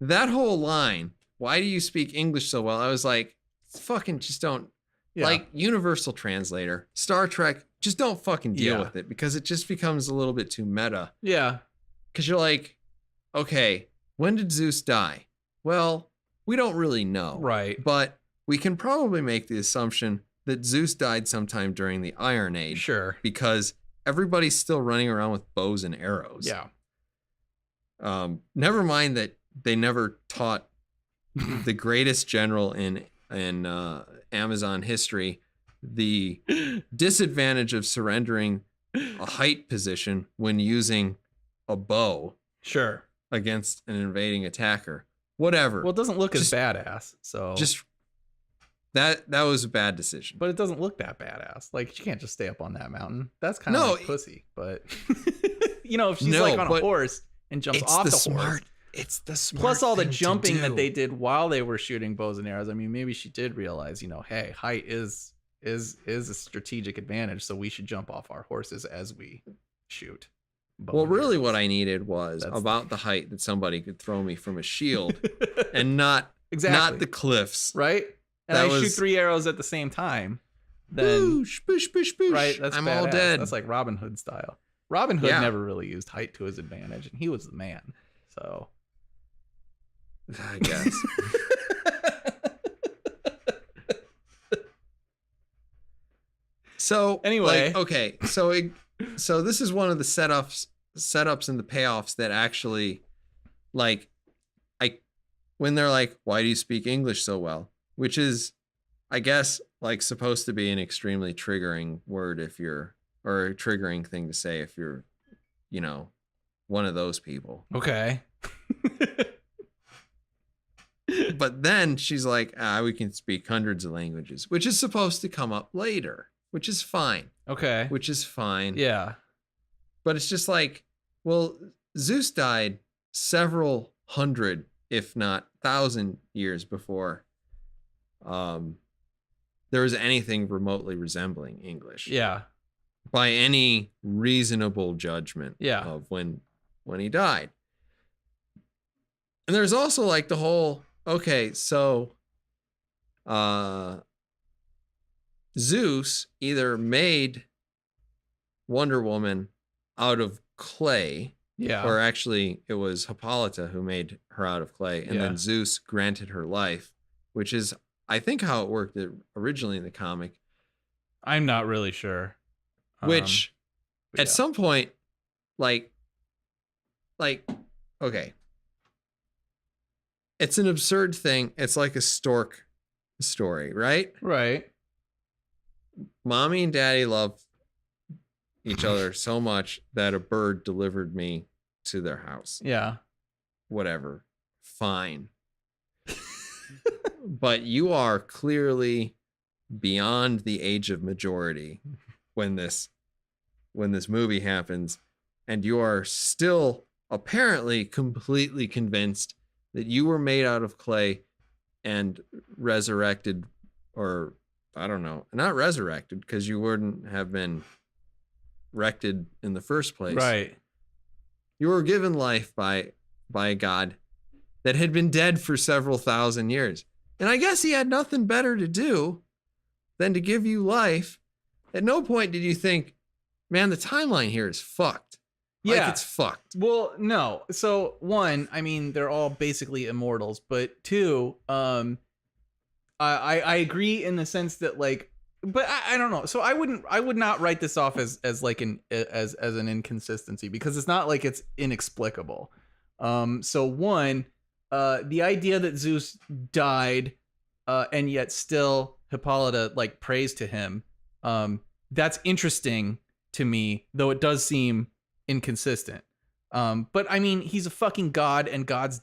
That whole line, why do you speak English so well? I was like, fucking just don't. Yeah. Like Universal Translator, Star Trek, just don't fucking deal with it, because it just becomes a little bit too meta. Yeah. Because you're like, okay, when did Zeus die? Well, we don't really know. Right. But we can probably make the assumption that Zeus died sometime during the Iron Age. Sure. Because everybody's still running around with bows and arrows. Yeah. Never mind that they never taught the greatest general in Amazon history the disadvantage of surrendering a height position when using a bow. Sure. Against an invading attacker. Whatever. Well, it doesn't look as badass, so just that was a bad decision. But it doesn't look that badass. Like, you can't just stay up on that mountain. That's kind of like pussy. But if she's like on a horse and jumps off the horse. It's the smart. Plus all the jumping that they did while they were shooting bows and arrows. I mean, maybe she did realize, hey, height is a strategic advantage, so we should jump off our horses as we shoot. Well, really what I needed was about the height that somebody could throw me from a shield and not the cliffs. Right? And I shoot 3 arrows at the same time. Then boosh, boosh, boosh, boosh. Right? That's I'm badass. All dead. That's like Robin Hood style. Robin Hood never really used height to his advantage, and he was the man. So I guess. So anyway, okay. So this is one of the setups and the payoffs that actually, like, when they're like, why do you speak English so well? Which is, I guess, like supposed to be an extremely triggering word or a triggering thing to say if you're, one of those people. Okay. But then she's like, we can speak hundreds of languages, which is supposed to come up later, which is fine. Okay. Which is fine. Yeah. But it's just like, well, Zeus died several hundred, if not 1,000 years before there was anything remotely resembling English. Yeah. By any reasonable judgment of when he died. And there's also like the whole, okay, so Zeus either made Wonder Woman out of clay, or actually it was Hippolyta who made her out of clay, and then Zeus granted her life, which is, I think, how it worked originally in the comic. I'm not really sure. Which, at some point, like, okay. It's an absurd thing. It's like a stork story, right? Right. Mommy and daddy love each other so much that a bird delivered me to their house. Yeah. Whatever. Fine. But you are clearly beyond the age of majority when this movie happens, and you are still apparently completely convinced that you were made out of clay and resurrected, or I don't know, not resurrected because you wouldn't have been wrecked in the first place. Right. You were given life by God, that had been dead for several thousand years. And I guess he had nothing better to do than to give you life. At no point did you think, man, the timeline here is fucked. Yeah. Like, it's fucked. Well, no. So one, I mean, they're all basically immortals, but two, I agree in the sense that like, but I don't know. So I would not write this off as like an inconsistency, because it's not like it's inexplicable. So one, the idea that Zeus died, and yet still Hippolyta like prays to him, that's interesting to me, though it does seem inconsistent. But I mean, he's a fucking god, and gods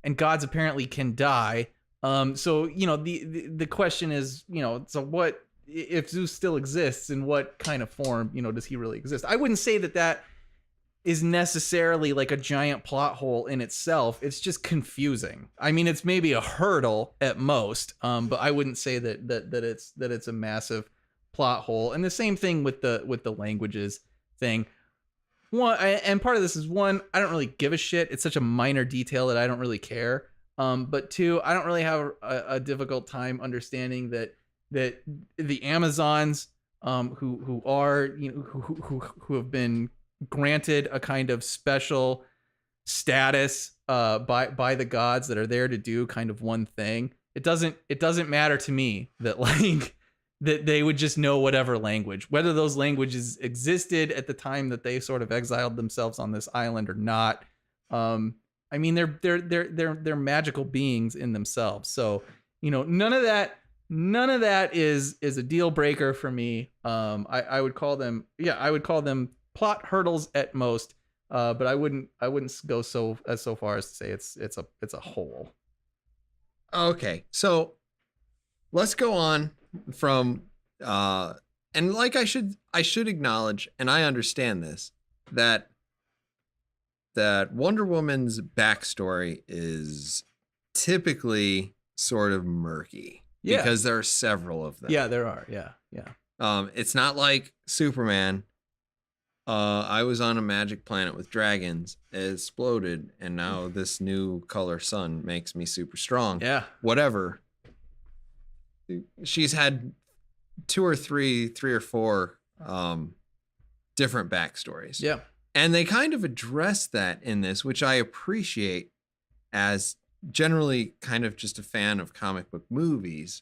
apparently can die. So you know, the question is, you know, so what if Zeus still exists, in what kind of form, you know, does he really exist? I wouldn't say that is necessarily like a giant plot hole in itself. It's just confusing. I mean, it's maybe a hurdle at most, but I wouldn't say that it's a massive plot hole. And the same thing with the languages thing. One, and part of this is, one, I don't really give a shit. It's such a minor detail that I don't really care. But two, I don't really have a difficult time understanding that the Amazons, who are, you know, who have been granted a kind of special status by the gods that are there to do kind of one thing. It doesn't matter to me that like that they would just know whatever language, whether those languages existed at the time that they sort of exiled themselves on this island or not. I mean, they're magical beings in themselves. So, you know, none of that is a deal breaker for me. I would call them plot hurdles at most. But I wouldn't go so far as to say it's a hole. Okay, so let's go on from and like I should acknowledge, and I understand this, that Wonder Woman's backstory is typically sort of murky. Yeah. Because there are several of them. Yeah, there are. Yeah. It's not like Superman. I was on a magic planet with dragons, it exploded, and now this new color sun makes me super strong. Yeah. Whatever. She's had three or four different backstories. Yeah. And they kind of address that in this, which I appreciate as generally kind of just a fan of comic book movies.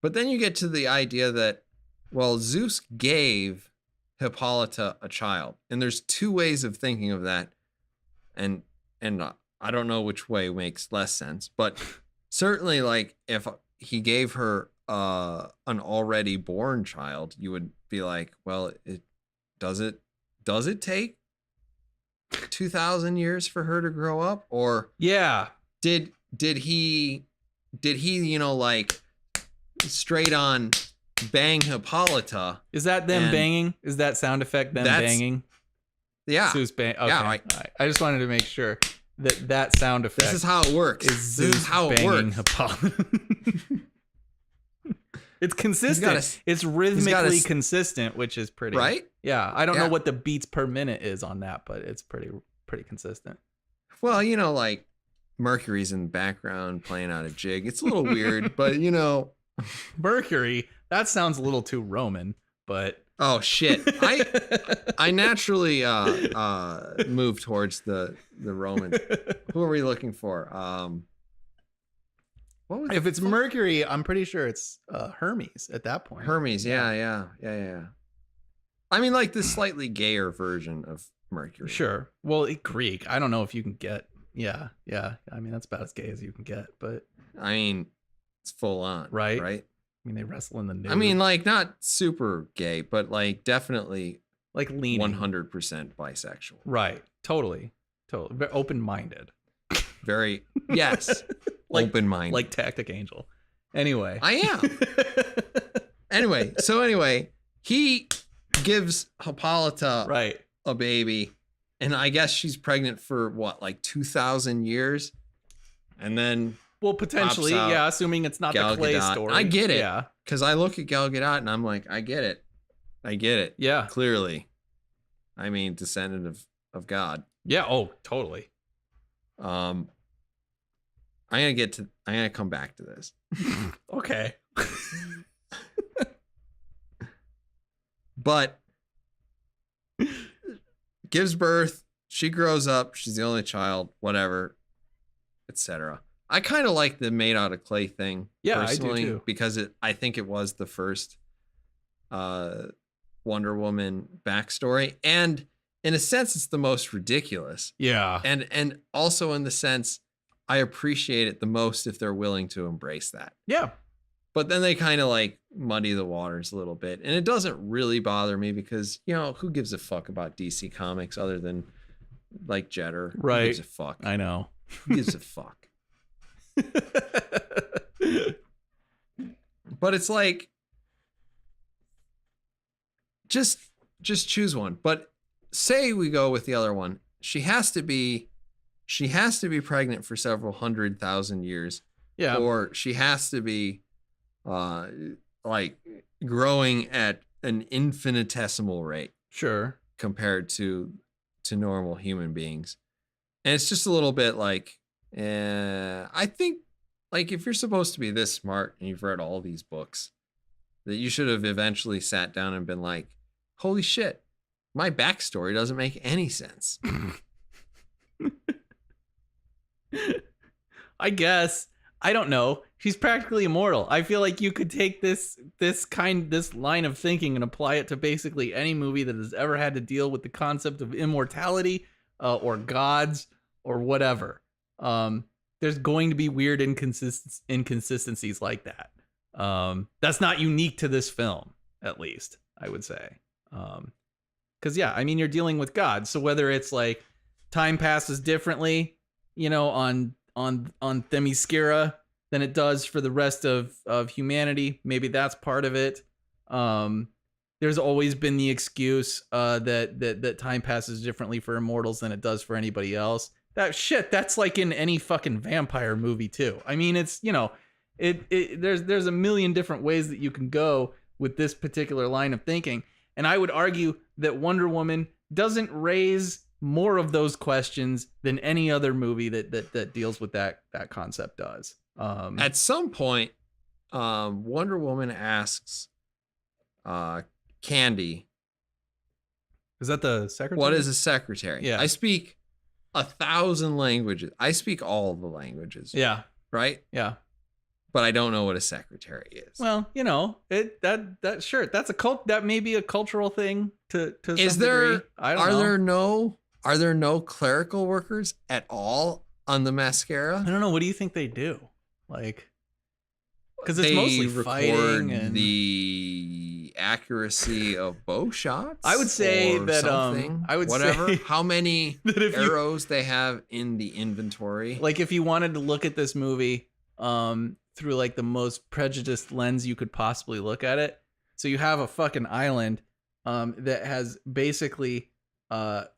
But then you get to the idea that, well, Zeus gave Hippolyta a child. And there's two ways of thinking of that. And I don't know which way makes less sense, but certainly like if he gave her an already born child, you would be like, well, does it take 2,000 years for her to grow up? Or yeah, did he, you know, like straight on bang Hippolyta? Is that them banging? Is that sound effect them banging? Yeah. Zeus bang. Okay. Yeah, All right. I just wanted to make sure that sound effect. This is how it works. This is how it works. Hippolyta. It's consistent. It's rhythmically consistent, which is pretty. Right? Yeah. I don't know what the beats per minute is on that, but it's pretty consistent. Well, you know, like Mercury's in the background playing out a jig. It's a little weird, but you know. Mercury, that sounds a little too Roman, but. Oh shit! I naturally move towards the Romans. Who are we looking for? If it's Mercury, I'm pretty sure it's Hermes at that point. Hermes, yeah. I mean, like the slightly gayer version of Mercury. Sure. Well, Greek. I don't know if you can get. Yeah. I mean, that's about as gay as you can get, but. I mean, it's full on, right? I mean, they wrestle in the nude. I mean, like not super gay, but like definitely like leaning 100% bisexual. Right. Totally. Very open-minded. Very yes. Like, open-minded. Like Tactic Angel. Anyway. I am. Anyway, he gives Hippolyta a baby, and I guess she's pregnant for what, like 2,000 years, and then. Well, potentially, yeah, assuming it's not Gal the Clay Gadot. story. I get it. Yeah. Because I look at Gal Gadot and I'm like, I get it. Yeah. Clearly. I mean, descendant of God. Yeah. Oh, totally. I'm gonna come back to this. Okay. But gives birth, she grows up, she's the only child, whatever, etc. I kind of like the made out of clay thing, personally, I do too. because I think it was the first Wonder Woman backstory, and in a sense, it's the most ridiculous. Yeah. And also in the sense, I appreciate it the most if they're willing to embrace that. Yeah. But then they kind of like muddy the waters a little bit. And it doesn't really bother me because, who gives a fuck about DC Comics other than like Jetter? Right. Who gives a fuck? I know. Who gives a fuck? But it's like, just choose one. But say we go with the other one. She has to be pregnant for several 100,000 years. Yeah. Or she has to be like growing at an infinitesimal rate. Sure. Compared to normal human beings. And it's just a little bit like, I think like if you're supposed to be this smart and you've read all these books, that you should have eventually sat down and been like, holy shit, my backstory doesn't make any sense. I guess. I don't know. She's practically immortal. I feel like you could take this line of thinking and apply it to basically any movie that has ever had to deal with the concept of immortality or gods or whatever. There's going to be weird inconsistencies like that. That's not unique to this film, at least, I would say. Because, yeah, I mean, you're dealing with gods. So whether it's like time passes differently, on Themyscira than it does for the rest of humanity. Maybe that's part of it. There's always been the excuse that time passes differently for immortals than it does for anybody else. That's like in any fucking vampire movie too. I mean, it's, there's a million different ways that you can go with this particular line of thinking. And I would argue that Wonder Woman doesn't raise more of those questions than any other movie that deals with that concept does. At some point, Wonder Woman asks Candy, is that the secretary? What is a secretary? Yeah. I speak 1,000 languages. I speak all the languages. Yeah. Right? Yeah. But I don't know what a secretary is. Well, that may be a cultural thing to is some there degree. I don't know. Are there no clerical workers at all on the mascara? I don't know. What do you think they do? Like, because it's mostly fighting and the accuracy of bow shots. I would say that I would whatever. say how many arrows they have in the inventory. Like if you wanted to look at this movie through like the most prejudiced lens you could possibly look at it. So you have a fucking island that has basically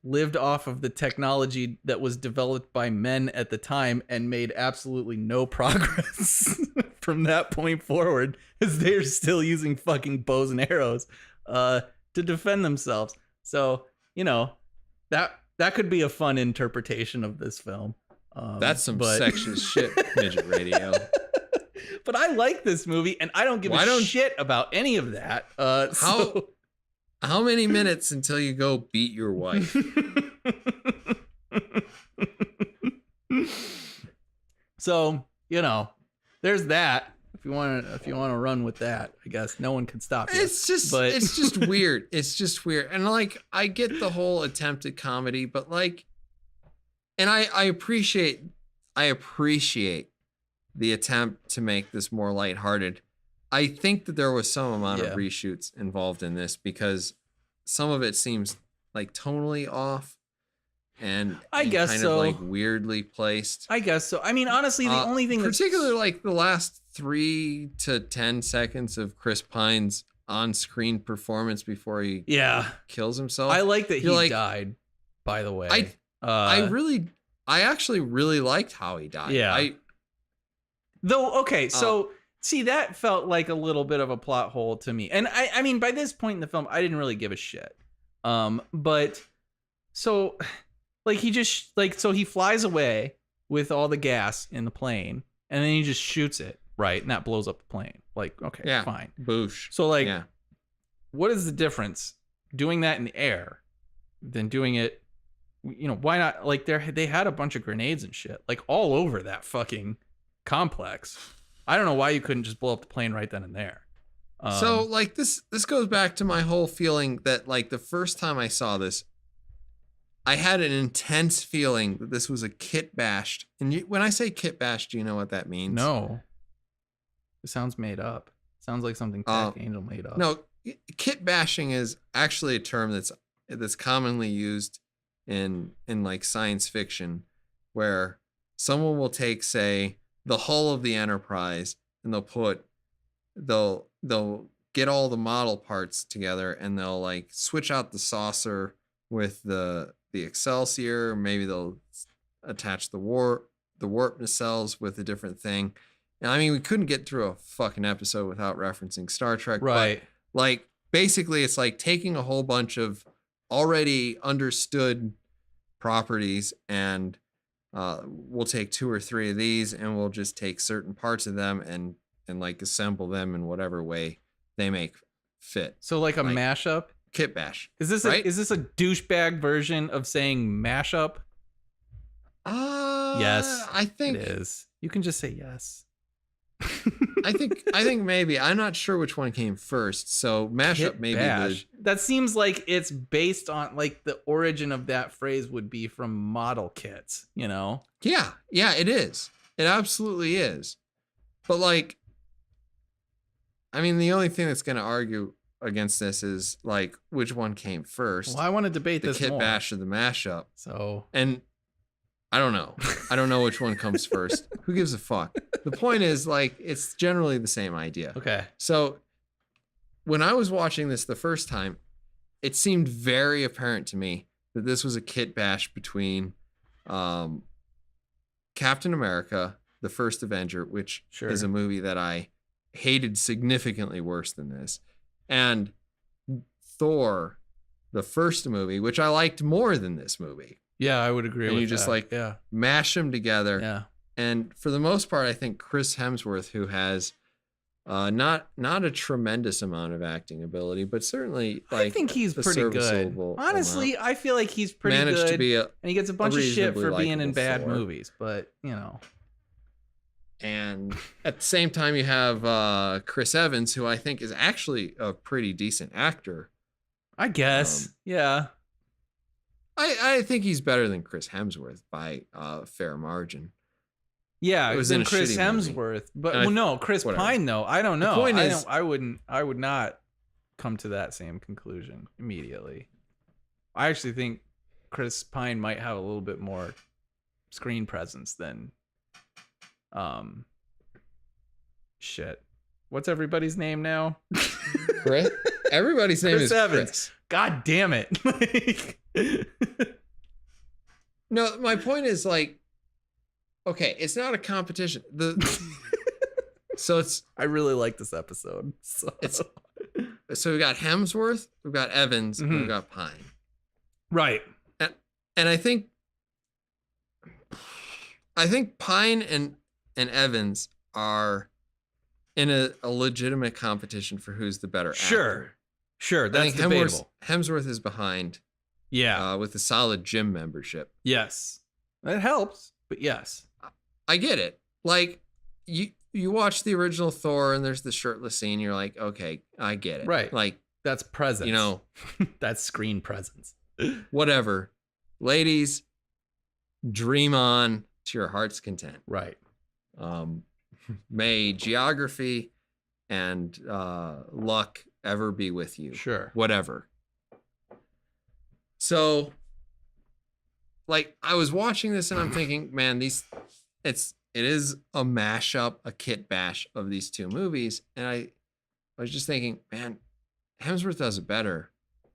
lived off of the technology that was developed by men at the time and made absolutely no progress from that point forward, as they're still using fucking bows and arrows to defend themselves. So, that could be a fun interpretation of this film. That's some sexist shit, Midget Radio. But I like this movie, and I don't give a shit about any of that. How many minutes until you go beat your wife? So, there's that. If you want to run with that, I guess no one can stop you. It's just weird. It's just weird. And like, I get the whole attempted comedy, but like, and I appreciate the attempt to make this more lighthearted. I think that there was some amount of reshoots involved in this because some of it seems like tonally off and I guess kind so. of like weirdly placed. I guess so. I mean, honestly, the only thing particularly like the last 3 to 10 seconds of Chris Pine's on-screen performance before he kills himself. I like that he died, by the way. I actually really liked how he died. Yeah. See, that felt like a little bit of a plot hole to me. And I mean, by this point in the film, I didn't really give a shit. But so like he just like, so he flies away with all the gas in the plane, and then he just shoots it, right? And that blows up the plane. Like, okay, fine. Boosh. So, like, what is the difference doing that in the air than doing it, you know, why not? Like, they had a bunch of grenades and shit, like, all over that fucking complex. I don't know why you couldn't just blow up the plane right then and there. So, like, this goes back to my whole feeling that, like, the first time I saw this, I had an intense feeling that this was a kit bashed. And when I say kit bashed, do you know what that means? No. It sounds made up. Sounds like something Tech Angel made up. No, kit bashing is actually a term that's commonly used in like science fiction, where someone will take, say, the hull of the Enterprise, and they'll get all the model parts together, and they'll like switch out the saucer with the Excelsior. Maybe they'll attach the warp nacelles with a different thing. And I mean, we couldn't get through a fucking episode without referencing Star Trek. Right. But, like, basically, it's like taking a whole bunch of already understood properties, and we'll take 2 or 3 of these, and we'll just take certain parts of them and like assemble them in whatever way they make fit. So like a mashup? Kit bash. Is this right? Is this a douchebag version of saying mashup? Yes. I think it is. You can just say yes. I think maybe. I'm not sure which one came first. So mashup maybe that seems like it's based on, like, the origin of that phrase would be from model kits, you know? Yeah, it is. It absolutely is. But, like, I mean, the only thing that's going to argue against this is, like, which one came first. Well, I want to debate this more. The kit more. bash or the mashup. So, and I don't know. I don't know which one comes first. Who gives a fuck? The point is, like, it's generally the same idea. Okay. So when I was watching this the first time, it seemed very apparent to me that this was a kit bash between Captain America, the First Avenger, which is a movie that I hated significantly worse than this, and Thor, the first movie, which I liked more than this movie. Yeah, I would agree with that. And you just mash them together. Yeah. And for the most part, I think Chris Hemsworth, who has not a tremendous amount of acting ability, but certainly, like, I think he's pretty good. Honestly, I feel like he's pretty good. Managed to be and he gets a bunch of shit for being in bad Thor. movies, but, you know. And at the same time, you have Chris Evans, who I think is actually a pretty decent actor. I guess. Yeah. I think he's better than Chris Hemsworth by a fair margin. Yeah, it was than in a Chris shitty Hemsworth, but well, no, Chris Pine though. I don't know. The point is, I would not come to that same conclusion immediately. I actually think Chris Pine might have a little bit more screen presence than shit. What's everybody's name now? Chris? Everybody's name Chris is Evans. Chris. God damn it. No, my point is, like, okay, it's not a competition. So it's. I really like this episode. So we've got Hemsworth, we've got Evans, and we've got Pine. Right. And I think Pine and Evans are in a legitimate competition for who's the better actor. Sure, that's debatable. Hemsworth is behind. Yeah. With a solid gym membership. Yes. That helps, but yes. I get it. Like, you watch the original Thor and there's the shirtless scene, you're like, okay, I get it. Right. Like, that's presence. You know. That's screen presence. Whatever. Ladies, dream on to your heart's content. Right. May geography and luck ever be with you. Sure. Whatever. So, like, I was watching this and I'm thinking, man, it is a mashup, a kit bash of these two movies. And I was just thinking, man, Hemsworth does it better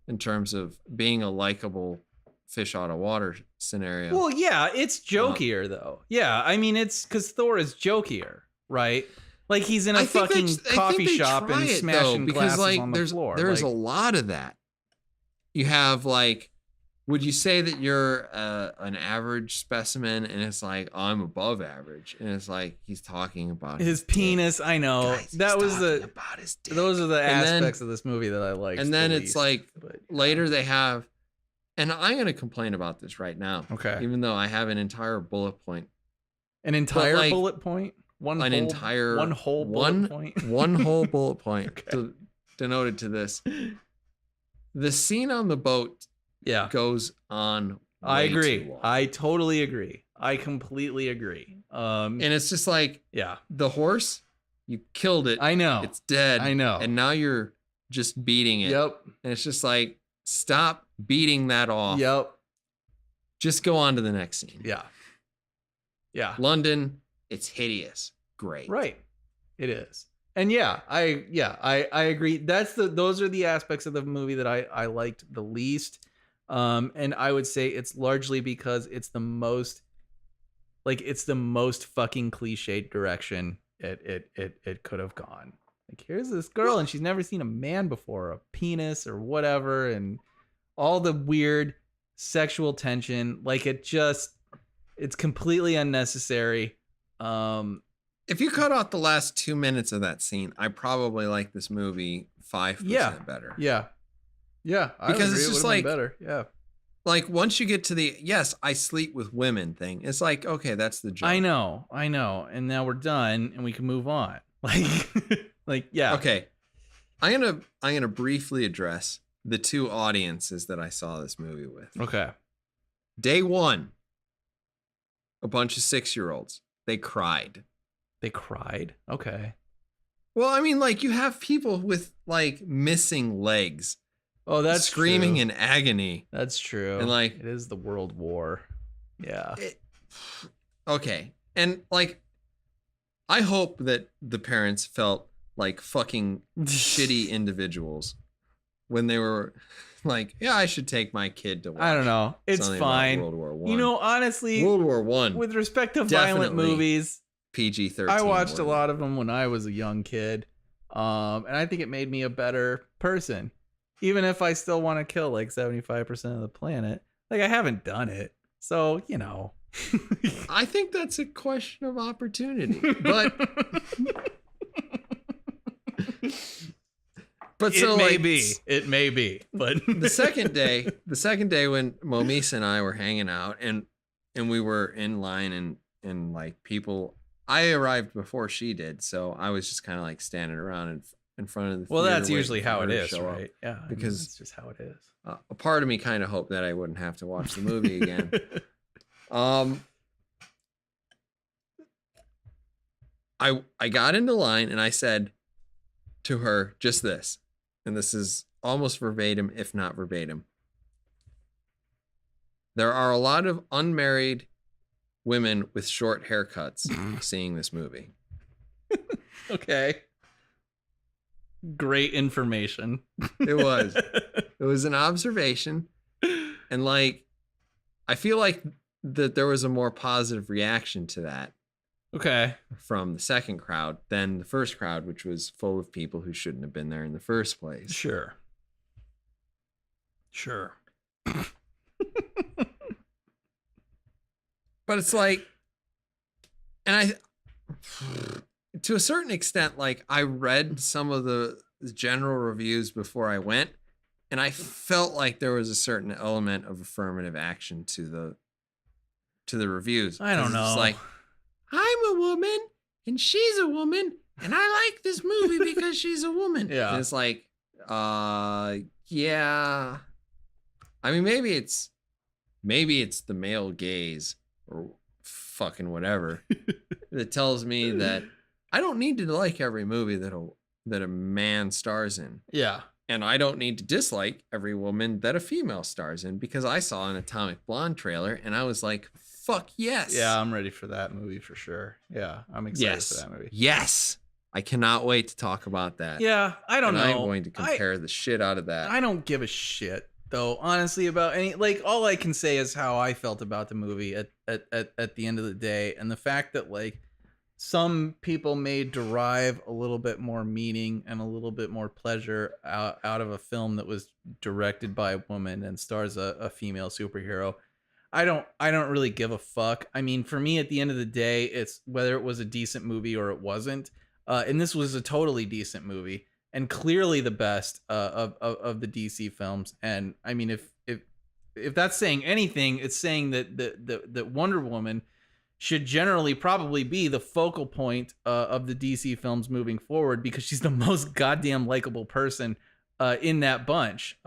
in terms of being a likable fish out of water scenario. Well, yeah, it's jokier though. Yeah, I mean, it's because Thor is jokier, right? Like, he's in a fucking coffee shop and smashing glasses on the floor. There's a lot of that. You have, like, would you say that you're an average specimen? And it's like, oh, I'm above average. And it's like he's talking about his penis. I know. Guys, that was about his dick. those are the And aspects of this movie that I liked. And then the it's least, like but, later they have, and I'm going to complain about this right now. Okay. Even though I have an entire bullet point. An entire like, bullet point? One whole bullet point? One whole bullet point Okay. denoted to this. The scene on the boat goes on I way agree. too long. I totally agree. I completely agree. And it's just like, the horse, you killed it. I know. It's dead. I know. And now you're just beating it. Yep. And it's just like, stop beating that off. Yep. Just go on to the next scene. Yeah. Yeah. London, it's hideous. Great. Right. It is. And I agree. Those are the aspects of the movie that I liked the least. And I would say it's largely because it's the most fucking cliched direction it could have gone. Like, here's this girl and she's never seen a man before, a penis or whatever, and all the weird sexual tension. Like, it's completely unnecessary. If you cut out the last 2 minutes of that scene, I probably like this movie 5% better. Yeah. Because it's just like better. Yeah. Like, once you get to the yes, I sleep with women thing, it's like, okay, that's the joke. I know. And now we're done and we can move on. Like, yeah. Okay. I'm gonna briefly address the two audiences that I saw this movie with. Okay. Day one, a bunch of 6-year-olds. They cried. They cried? Okay. Well, I mean, like, you have people with, like, missing legs. Oh, that's screaming true. in agony. That's true. And, like, it is the World War. Yeah. Okay. And, like, I hope that the parents felt like fucking shitty individuals when they were like, yeah, I should take my kid to watch. I don't know. It's fine. World War I. You know, honestly, World War I. With respect to violent movies, PG-13. I watched a lot of them when I was a young kid. And I think it made me a better person. Even if I still want to kill like 75% of the planet. Like, I haven't done it. So, you know. I think that's a question of opportunity. But it may be. But the second day when Momisa and I were hanging out and we were in line and like people, I arrived before she did, so I was just kind of like standing around in front of the theater. That's usually how it is, right? Yeah, because it's just how it is. A part of me kind of hoped that I wouldn't have to watch the movie again. I got into line and I said to her just this, and this is almost verbatim, if not verbatim. There are a lot of unmarried women with short haircuts seeing this movie. Okay. Great information. It was an observation. And like, I feel like that there was a more positive reaction to that. Okay. From the second crowd than the first crowd, which was full of people who shouldn't have been there in the first place. Sure. But it's like, and to a certain extent, like, I read some of the general reviews before I went, and I felt like there was a certain element of affirmative action to the reviews. I don't know. It's like, I'm a woman and she's a woman and I like this movie because she's a woman. Yeah. And it's like, yeah. I mean, maybe it's the male gaze or fucking whatever that tells me that I don't need to like every movie that a man stars in. Yeah. And I don't need to dislike every woman that a female stars in, because I saw an Atomic Blonde trailer and I was like, fuck yes. Yeah, I'm ready for that movie for sure. Yeah, I'm excited for that movie. Yes. I cannot wait to talk about that. Yeah, I don't know. I'm going to compare the shit out of that. I don't give a shit, though, honestly, about any, like, all I can say is how I felt about the movie at the end of the day. And the fact that, like, some people may derive a little bit more meaning and a little bit more pleasure out of a film that was directed by a woman and stars a female superhero. I don't really give a fuck. I mean, for me, at the end of the day, it's whether it was a decent movie or it wasn't. And this was a totally decent movie and clearly the best of the DC films. And I mean, if that's saying anything, it's saying that Wonder Woman should generally probably be the focal point of the DC films moving forward, because she's the most goddamn likable person in that bunch.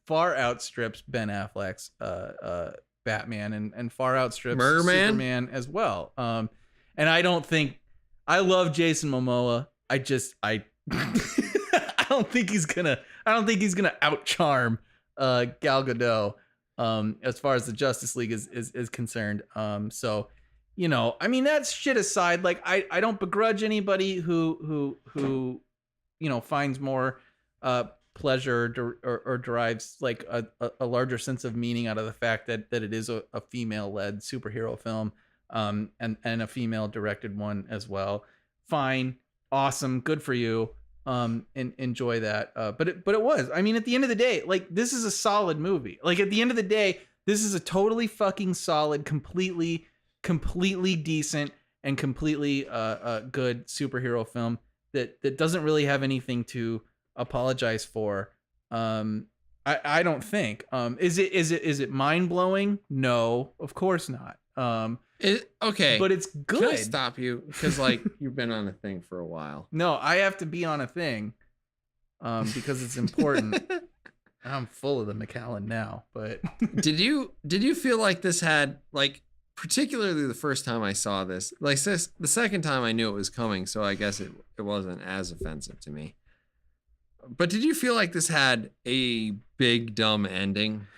Far outstrips Ben Affleck's Batman and far outstrips Superman as well. And I don't think, I love Jason Momoa. I I don't think he's gonna outcharm Gal Gadot as far as the Justice League is concerned. So, you know, I mean, that shit aside, like I don't begrudge anybody who you know, finds more pleasure or derives like a larger sense of meaning out of the fact that it is a female-led superhero film, and a female directed one as well. Fine, awesome, good for you. And enjoy that. But it was, I mean, at the end of the day, like, this is a solid movie. Like, at the end of the day, this is a totally fucking solid, completely decent and completely good superhero film that doesn't really have anything to apologize for. I don't think. Is it mind-blowing? No, of course not. Okay, but it's good. Can I stop you? Because like, you've been on a thing for a while. No, I have to be on a thing because it's important. I'm full of the McAllen now, but did you feel like this had, like, particularly the first time I saw this, like the second time I knew it was coming, so I guess it wasn't as offensive to me. But did you feel like this had a big dumb ending?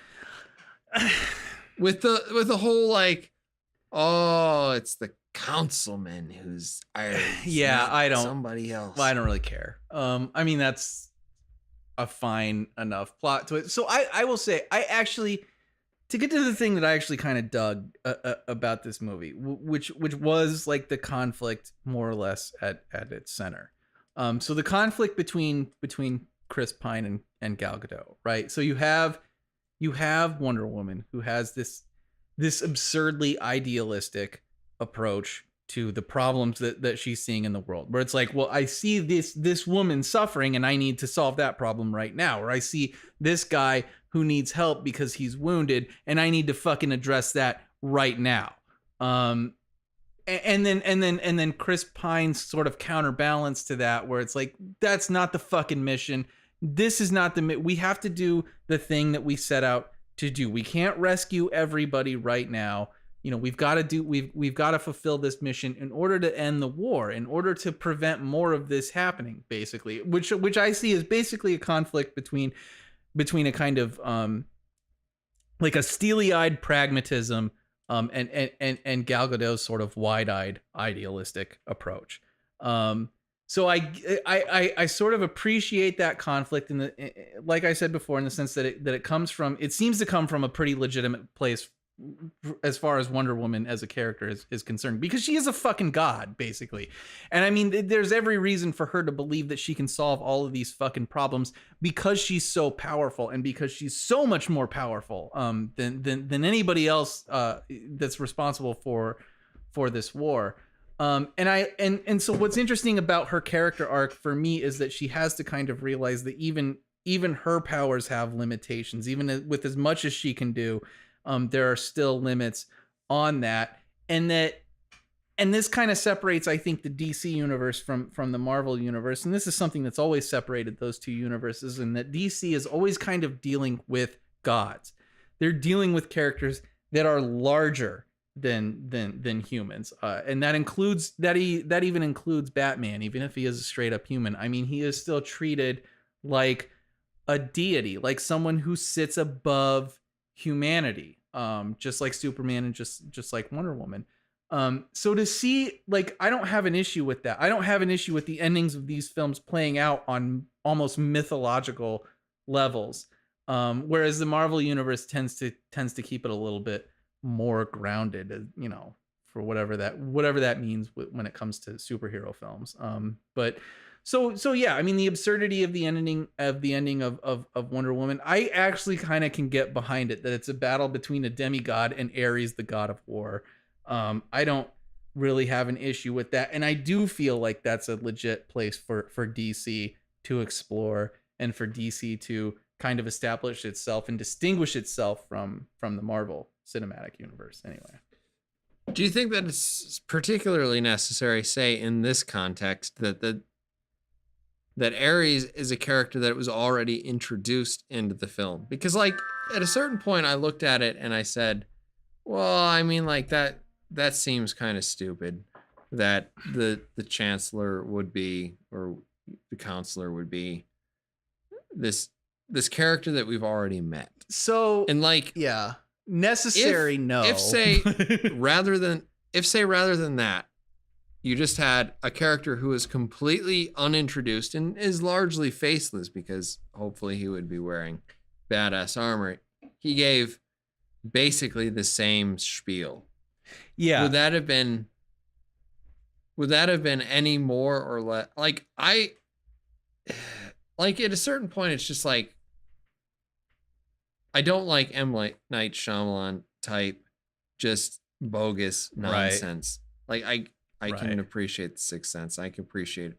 with the whole like, oh, it's the councilman who's yeah, I don't, somebody else. Well, I don't really care. I mean, that's a fine enough plot to it. So I will say, I actually, to get to the thing that I actually kind of dug about this movie, which was like the conflict more or less at its center. So the conflict between Chris Pine and Gal Gadot, right? So you have Wonder Woman, who has this absurdly idealistic approach to the problems that she's seeing in the world, where it's like, well, I see this woman suffering and I need to solve that problem right now. Or I see this guy who needs help because he's wounded and I need to fucking address that right now. And then Chris Pine's sort of counterbalance to that, where it's like, that's not the fucking mission. This is not we have to do the thing that we set out to do. We can't rescue everybody right now. You know, we've got to fulfill this mission in order to end the war, in order to prevent more of this happening, basically, which I see as basically a conflict between a kind of like a steely-eyed pragmatism and Gal Gadot's sort of wide-eyed idealistic approach. So I sort of appreciate that conflict in the, like I said before, in the sense that it seems to come from a pretty legitimate place as far as Wonder Woman as a character is concerned, because she is a fucking god, basically. And I mean, there's every reason for her to believe that she can solve all of these fucking problems because she's so powerful, and because she's so much more powerful than anybody else that's responsible for this war. And so what's interesting about her character arc for me is that she has to kind of realize that even her powers have limitations. Even with as much as she can do, there are still limits on that. And this kind of separates, I think, the DC universe from the Marvel universe. And this is something that's always separated those two universes, and that DC is always kind of dealing with gods. They're dealing with characters that are larger than humans, and that even includes Batman. Even if he is a straight up human, I mean, he is still treated like a deity, like someone who sits above humanity, just like Superman and just like Wonder Woman. So to see, like, I don't have an issue with that. I don't have an issue with the endings of these films playing out on almost mythological levels, whereas the Marvel universe tends to keep it a little bit more grounded, you know, whatever that means when it comes to superhero films. But so yeah, I mean, the absurdity of the ending of Wonder Woman, I actually kind of can get behind it, that it's a battle between a demigod and Ares, the god of war. I don't really have an issue with that, and I do feel like that's a legit place for DC to explore, and for DC to kind of establish itself and distinguish itself from the Marvel Cinematic Universe. Anyway, do you think that it's particularly necessary, say in this context, that Ares is a character that was already introduced into the film? Because like at a certain point I looked at it and I said, well, I mean, like that seems kind of stupid that the chancellor would be, or the counselor would be, this character that we've already met. So, and like, yeah, necessary. If say rather than that, you just had a character who is completely unintroduced and is largely faceless, because hopefully he would be wearing badass armor. He gave basically the same spiel. Yeah. Would that have been any more or less? Like at a certain point, it's just like, I don't like M. Night Shyamalan type, just bogus nonsense. Right. Like I can appreciate The Sixth Sense. I can appreciate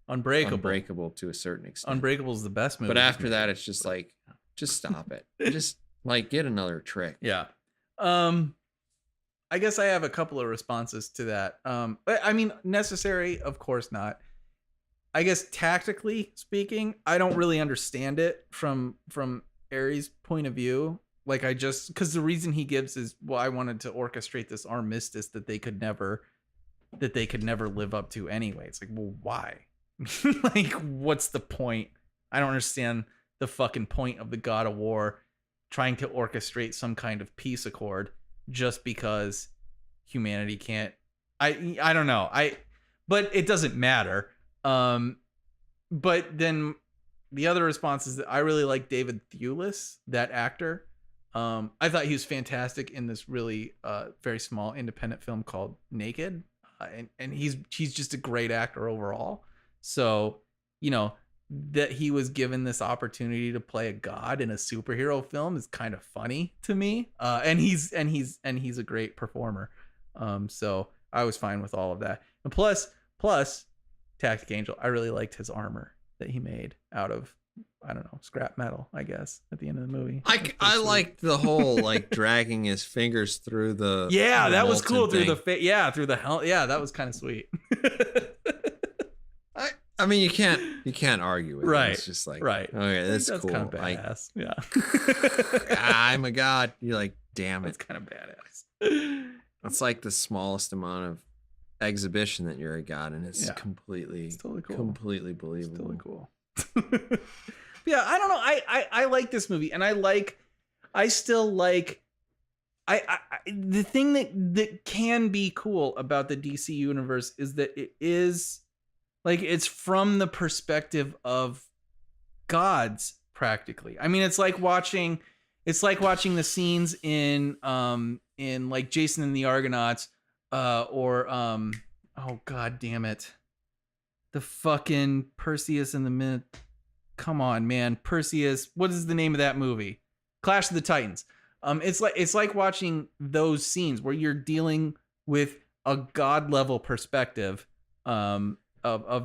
Unbreakable to a certain extent. Unbreakable is the best movie. But after that, it's just like, just stop it. Just like get another trick. Yeah. I guess I have a couple of responses to that. I mean, necessary, of course not. I guess tactically speaking, I don't really understand it from Ares' point of view. Like, because the reason he gives is, well, I wanted to orchestrate this armistice that they could never live up to anyway. It's like, well, why? Like, what's the point? I don't understand the fucking point of the God of War trying to orchestrate some kind of peace accord just because humanity can't. I don't know. But it doesn't matter. But then the other response is that I really like David Thewlis, that actor. I thought he was fantastic in this really very small independent film called Naked. And he's just a great actor overall. So, you know, that he was given this opportunity to play a god in a superhero film is kind of funny to me. And he's a great performer. So I was fine with all of that. And plus Tactic Angel, I really liked his armor that he made out of, I don't know, scrap metal, I guess, at the end of the movie. I liked the whole like dragging his fingers through the that was cool thing. through the hell. Yeah, that was kind of sweet. I mean, you can't argue with it. It's just like, right. Okay, that's cool. Kind of badass. Yeah. I'm a god. You're like, damn it. That's kind of badass. It's like the smallest amount of exhibition that you're a god, and it's completely totally cool. Completely believable. It's totally cool. Yeah, I don't know. I like this movie, and I still like the thing that can be cool about the DC universe is that it is like, it's from the perspective of gods practically. I mean, it's like watching the scenes in like Jason and the Argonauts, or oh god damn it, the fucking Perseus and the Myth. Come on, man, Perseus. What is the name of that movie? Clash of the Titans. It's like watching those scenes where you're dealing with a god level perspective of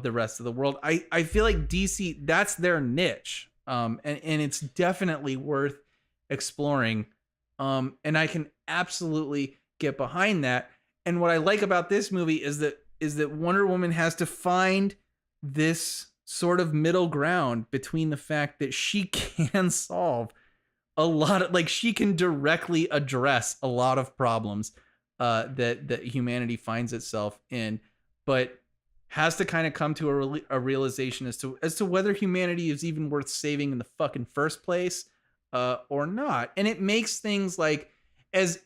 the rest of the world. I feel like DC, that's their niche, and it's definitely worth exploring, and I can absolutely get behind that. And what I like about this movie is that Wonder Woman has to find this sort of middle ground between the fact that she can solve a lot of, like, she can directly address a lot of problems that humanity finds itself in, but has to kind of come to a realization as to whether humanity is even worth saving in the fucking first place, or not. And it makes things like as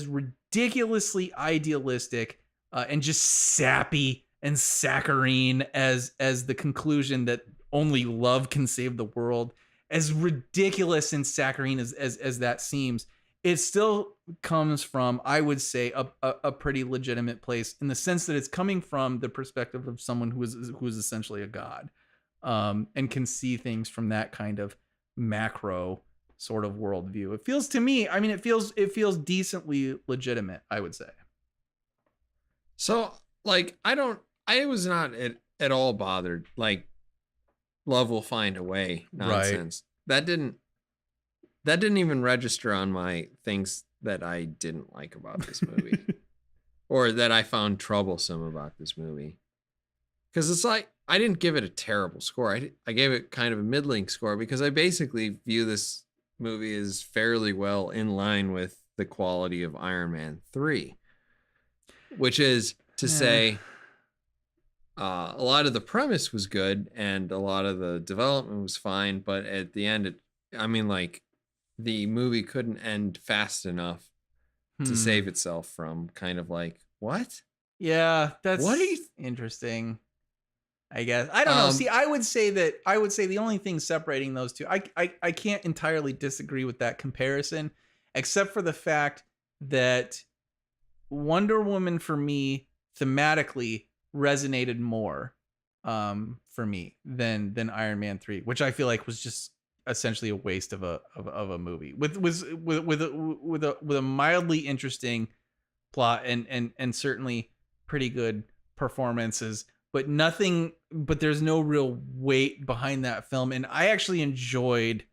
ridiculously idealistic and just sappy and saccharine as the conclusion that only love can save the world, as ridiculous and saccharine as that seems, it still comes from, I would say, a pretty legitimate place, in the sense that it's coming from the perspective of someone who is essentially a god, and can see things from that kind of macro sort of worldview. It feels to me, I mean, it feels decently legitimate, I would say. So, like, I was not at all bothered. Like, love will find a way nonsense. Right. That didn't even register on my things that I didn't like about this movie or that I found troublesome about this movie. Because it's like, I didn't give it a terrible score. I gave it kind of a middling score because I basically view this movie as fairly well in line with the quality of Iron Man 3, which is to say, a lot of the premise was good and a lot of the development was fine, but at the end, the movie couldn't end fast enough to save itself from kind of like, what? Yeah, that's interesting. I guess. I don't know. See, I would say the only thing separating those two, I can't entirely disagree with that comparison, except for the fact that Wonder Woman for me thematically resonated more for me than Iron Man 3, which I feel like was just essentially a waste of a movie with a mildly interesting plot and certainly pretty good performances, but there's no real weight behind that film. And I actually enjoyed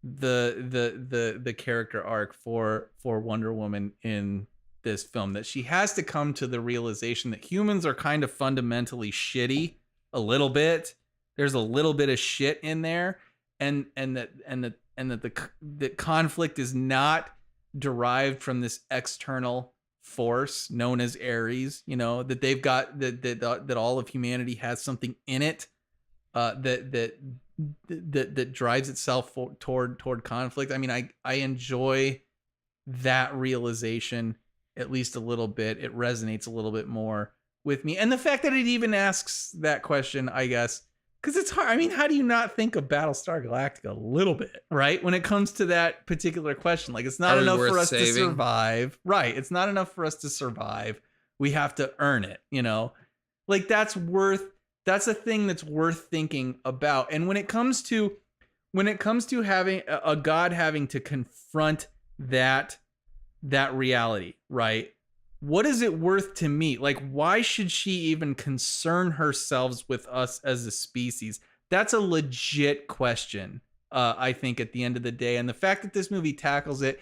the character arc for Wonder Woman in this film, that she has to come to the realization that humans are kind of fundamentally shitty a little bit. There's a little bit of shit in there, and that the conflict is not derived from this external force known as Ares, that they've got that all of humanity has something in it that drives itself toward conflict. I mean, I enjoy that realization at least a little bit. It resonates a little bit more with me. And the fact that it even asks that question, I guess, because it's hard. I mean, how do you not think of Battlestar Galactica a little bit, right? When it comes to that particular question, like, it's not enough for us to survive. Right. It's not enough for us to survive. We have to earn it, like that's a thing that's worth thinking about. And when it comes to having a god having to confront that reality, right? What is it worth to me? Like, why should she even concern herself with us as a species? That's a legit question, I think, at the end of the day. And the fact that this movie tackles it,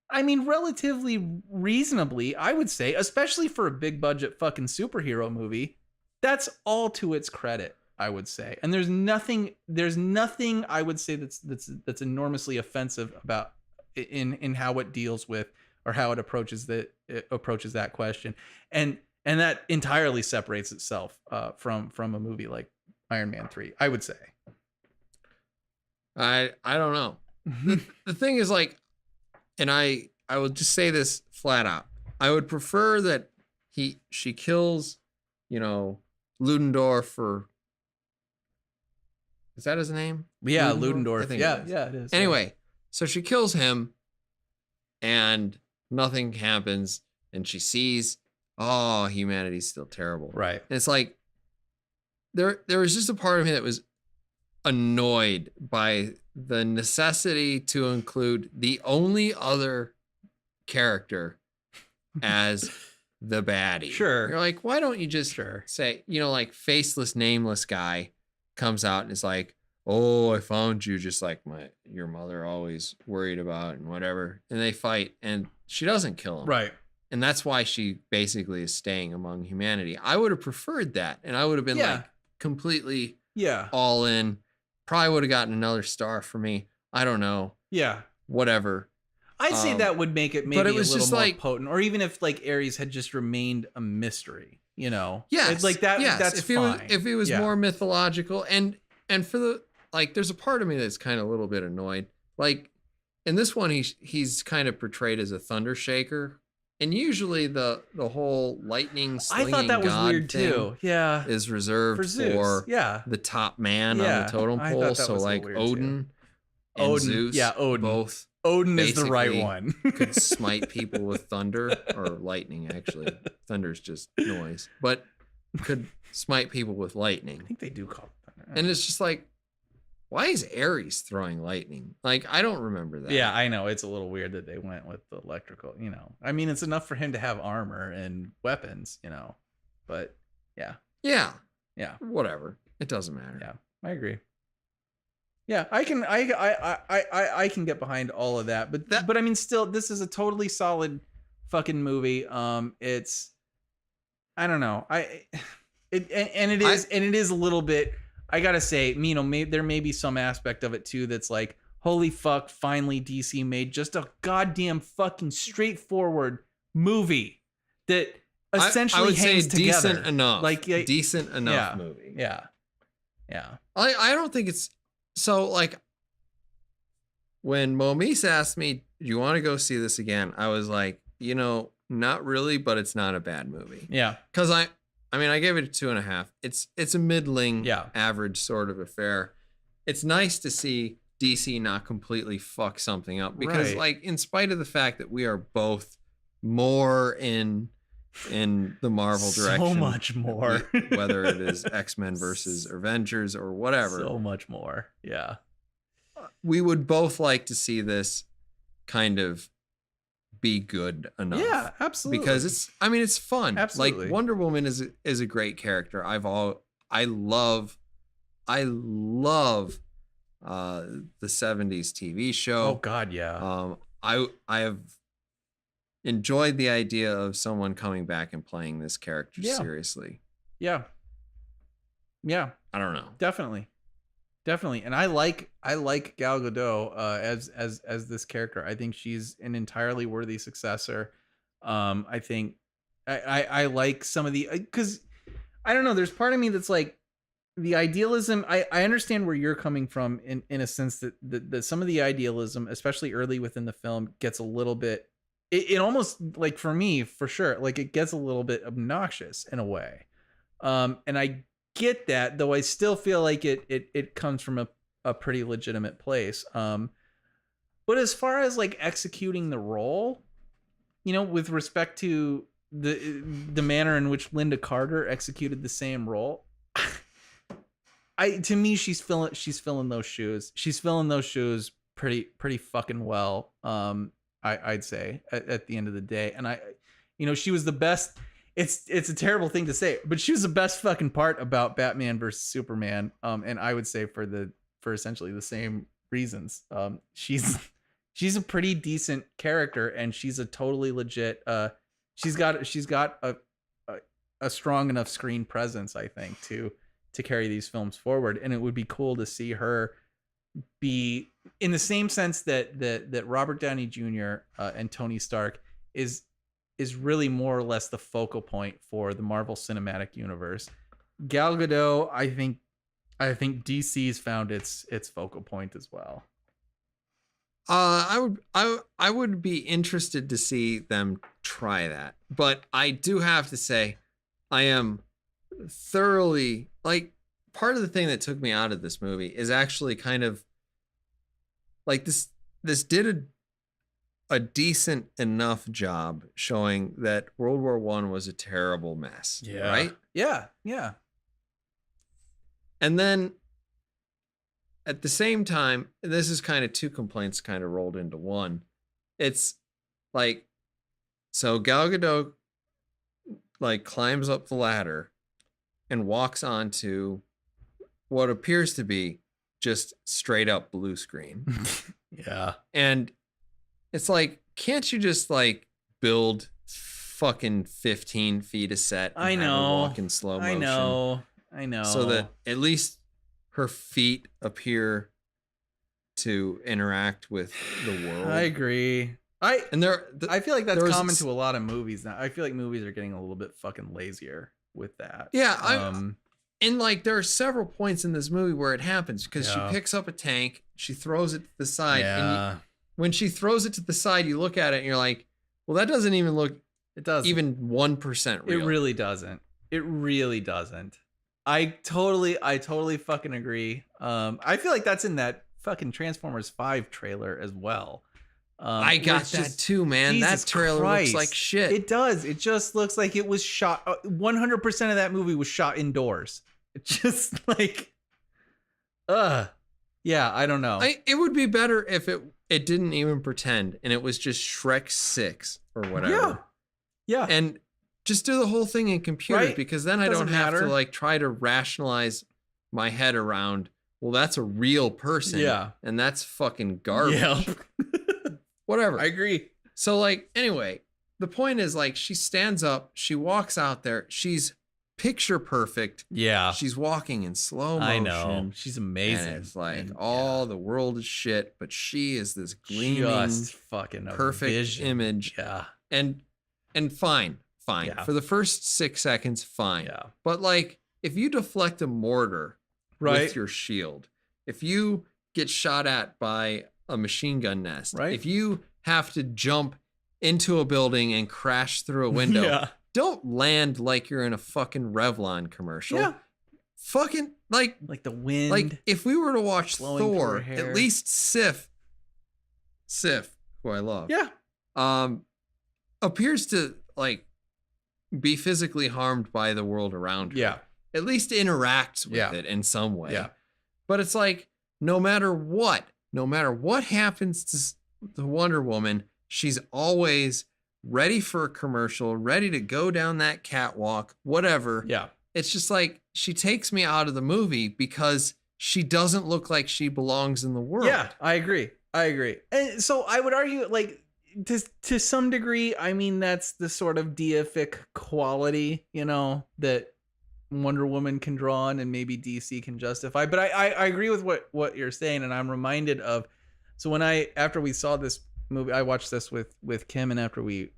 I mean, relatively reasonably, I would say, especially for a big budget fucking superhero movie, that's all to its credit, I would say. And there's nothing I would say that's enormously offensive about in how it deals with, or how it approaches that question, and that entirely separates itself from a movie like Iron Man 3, I would say. I don't know. The thing is, like, and I will just say this flat out, I would prefer that she kills, Ludendorff, or is that his name? Yeah, Ludendorff. I think yeah, it is. Anyway, so she kills him, and nothing happens, and she sees, oh, humanity's still terrible. Right. And it's like, there was just a part of me that was annoyed by the necessity to include the only other character as the baddie. Sure. You're like, why don't you just say, like, faceless, nameless guy comes out and is like, oh, I found you just like your mother always worried about, and whatever. And they fight, and she doesn't kill him. Right. And that's why she basically is staying among humanity. I would have preferred that. And I would have been like completely all in. Probably would have gotten another star for me. I don't know. Yeah. Whatever. I'd say that would make it maybe but it was a little just more like, potent. Or even if like Ares had just remained a mystery, Yes. It's like that. Yes. That's fine. If it was more mythological, and for the, like, there's a part of me that's kind of a little bit annoyed. Like, in this one, he's kind of portrayed as a thunder shaker. And usually the whole lightning slinging I thought that was god weird too. Yeah. is reserved for the top man on the totem pole. So like Odin and Zeus. Yeah, Odin. Both Odin is the right basically one. could smite people with thunder or lightning. Actually, thunder's just noise, but could smite people with lightning. I think they do call it thunder. And it's just like, why is Ares throwing lightning? Like, I don't remember that. Yeah, I know. It's a little weird that they went with the electrical, I mean, it's enough for him to have armor and weapons, but yeah. Yeah. Yeah. Whatever. It doesn't matter. Yeah, I agree. Yeah, I can get behind all of that, but I mean, still, this is a totally solid fucking movie. It's, I don't know, it is a little bit. I gotta say, there may be some aspect of it too that's like, holy fuck, finally DC made just a goddamn fucking straightforward movie that essentially I would hangs say together. decent enough. Like decent enough movie. Yeah. I don't think it's so like when Momise asked me, "Do you want to go see this again?" I was like, not really, but it's not a bad movie. Yeah. Because I mean, I gave it a 2.5. It's a middling, average sort of affair. It's nice to see DC not completely fuck something up because, like, in spite of the fact that we are both more in the Marvel direction, so much more, whether it is X-Men versus Avengers or whatever, so much more. Yeah, we would both like to see this kind of be good enough. Yeah, absolutely. Because it's fun. Absolutely. Like Wonder Woman is a great character. I love the 70s TV show. Oh God, yeah. I have enjoyed the idea of someone coming back and playing this character seriously. Yeah. Yeah. I don't know. Definitely. And I like Gal Gadot as this character. I think she's an entirely worthy successor. I think I like some of the, because I don't know, there's part of me that's like the idealism. I understand where you're coming from in a sense that some of the idealism, especially early within the film, gets a little bit, it almost, like, for me, for sure, like, it gets a little bit obnoxious in a way. And I get that, though I still feel like it comes from a pretty legitimate place. But as far as like executing the role, with respect to the manner in which Linda Carter executed the same role, to me she's filling those shoes. She's filling those shoes pretty fucking well. I'd say at the end of the day, and she was the best. It's a terrible thing to say, but she was the best fucking part about Batman versus Superman. And I would say for essentially the same reasons. She's a pretty decent character, and she's a totally legit. She's got a strong enough screen presence, I think, to carry these films forward. And it would be cool to see her be in the same sense that Robert Downey Jr. And Tony Stark is really more or less the focal point for the Marvel Cinematic Universe. Gal Gadot, I think DC's found its focal point as well. I would be interested to see them try that, but I do have to say, I am thoroughly, like, part of the thing that took me out of this movie is actually kind of like this did a decent enough job showing that World War I was a terrible mess. Yeah. Right? Yeah. And then at the same time, this is kind of two complaints kind of rolled into one. It's like, so Gal Gadot like climbs up the ladder and walks onto what appears to be just straight up blue screen. Yeah. And it's like, can't you just like build fucking 15 feet a set? And I know. Have her walk in slow motion. I know. So that at least her feet appear to interact with the world. I agree. I feel like that's common to a lot of movies now. I feel like movies are getting a little bit fucking lazier with that. Yeah. And like there are several points in this movie where it happens because she picks up a tank, she throws it to the side. Yeah. And when she throws it to the side, you look at it and you're like, well, that doesn't even look. It doesn't. Even 1% real. It really doesn't. It really doesn't. I totally fucking agree. I feel like that's in that fucking Transformers 5 trailer as well. I got that too, man. Jesus that trailer Christ. looks like shit. It does. It just looks like it was shot. 100% of that movie was shot indoors. It's just like, yeah, I don't know. It would be better if it didn't even pretend and it was just Shrek 6 or whatever. Yeah. And just do the whole thing in computers, because then I don't have to like try to rationalize my head around, well, that's a real person. Yeah. And that's fucking garbage. Yeah. Whatever. I agree. So like, anyway, the point is like, she stands up, she walks out there, she's picture perfect. Yeah. She's walking in slow motion. I know. She's amazing. And it's like, the world is shit, but she is this gleaming, just fucking perfect image. Yeah. And fine. Yeah. For the first 6 seconds, fine. Yeah. But like, if you deflect a mortar with your shield, if you get shot at by a machine gun nest, if you have to jump into a building and crash through a window, don't land like you're in a fucking Revlon commercial. Yeah. Fucking like the wind. Like if we were to watch Thor, at least Sif, who I love, appears to like be physically harmed by the world around her. Yeah. At least interacts with it in some way. Yeah. But it's like, no matter what happens to Wonder Woman, she's always ready for a commercial, ready to go down that catwalk, whatever. Yeah. It's just like, she takes me out of the movie because she doesn't look like she belongs in the world. Yeah, I agree. And so I would argue, like, to some degree, I mean, that's the sort of deific quality, that Wonder Woman can draw on and maybe DC can justify. But I agree with what you're saying, and I'm reminded of, so after we saw this movie, I watched this with Kim, and after we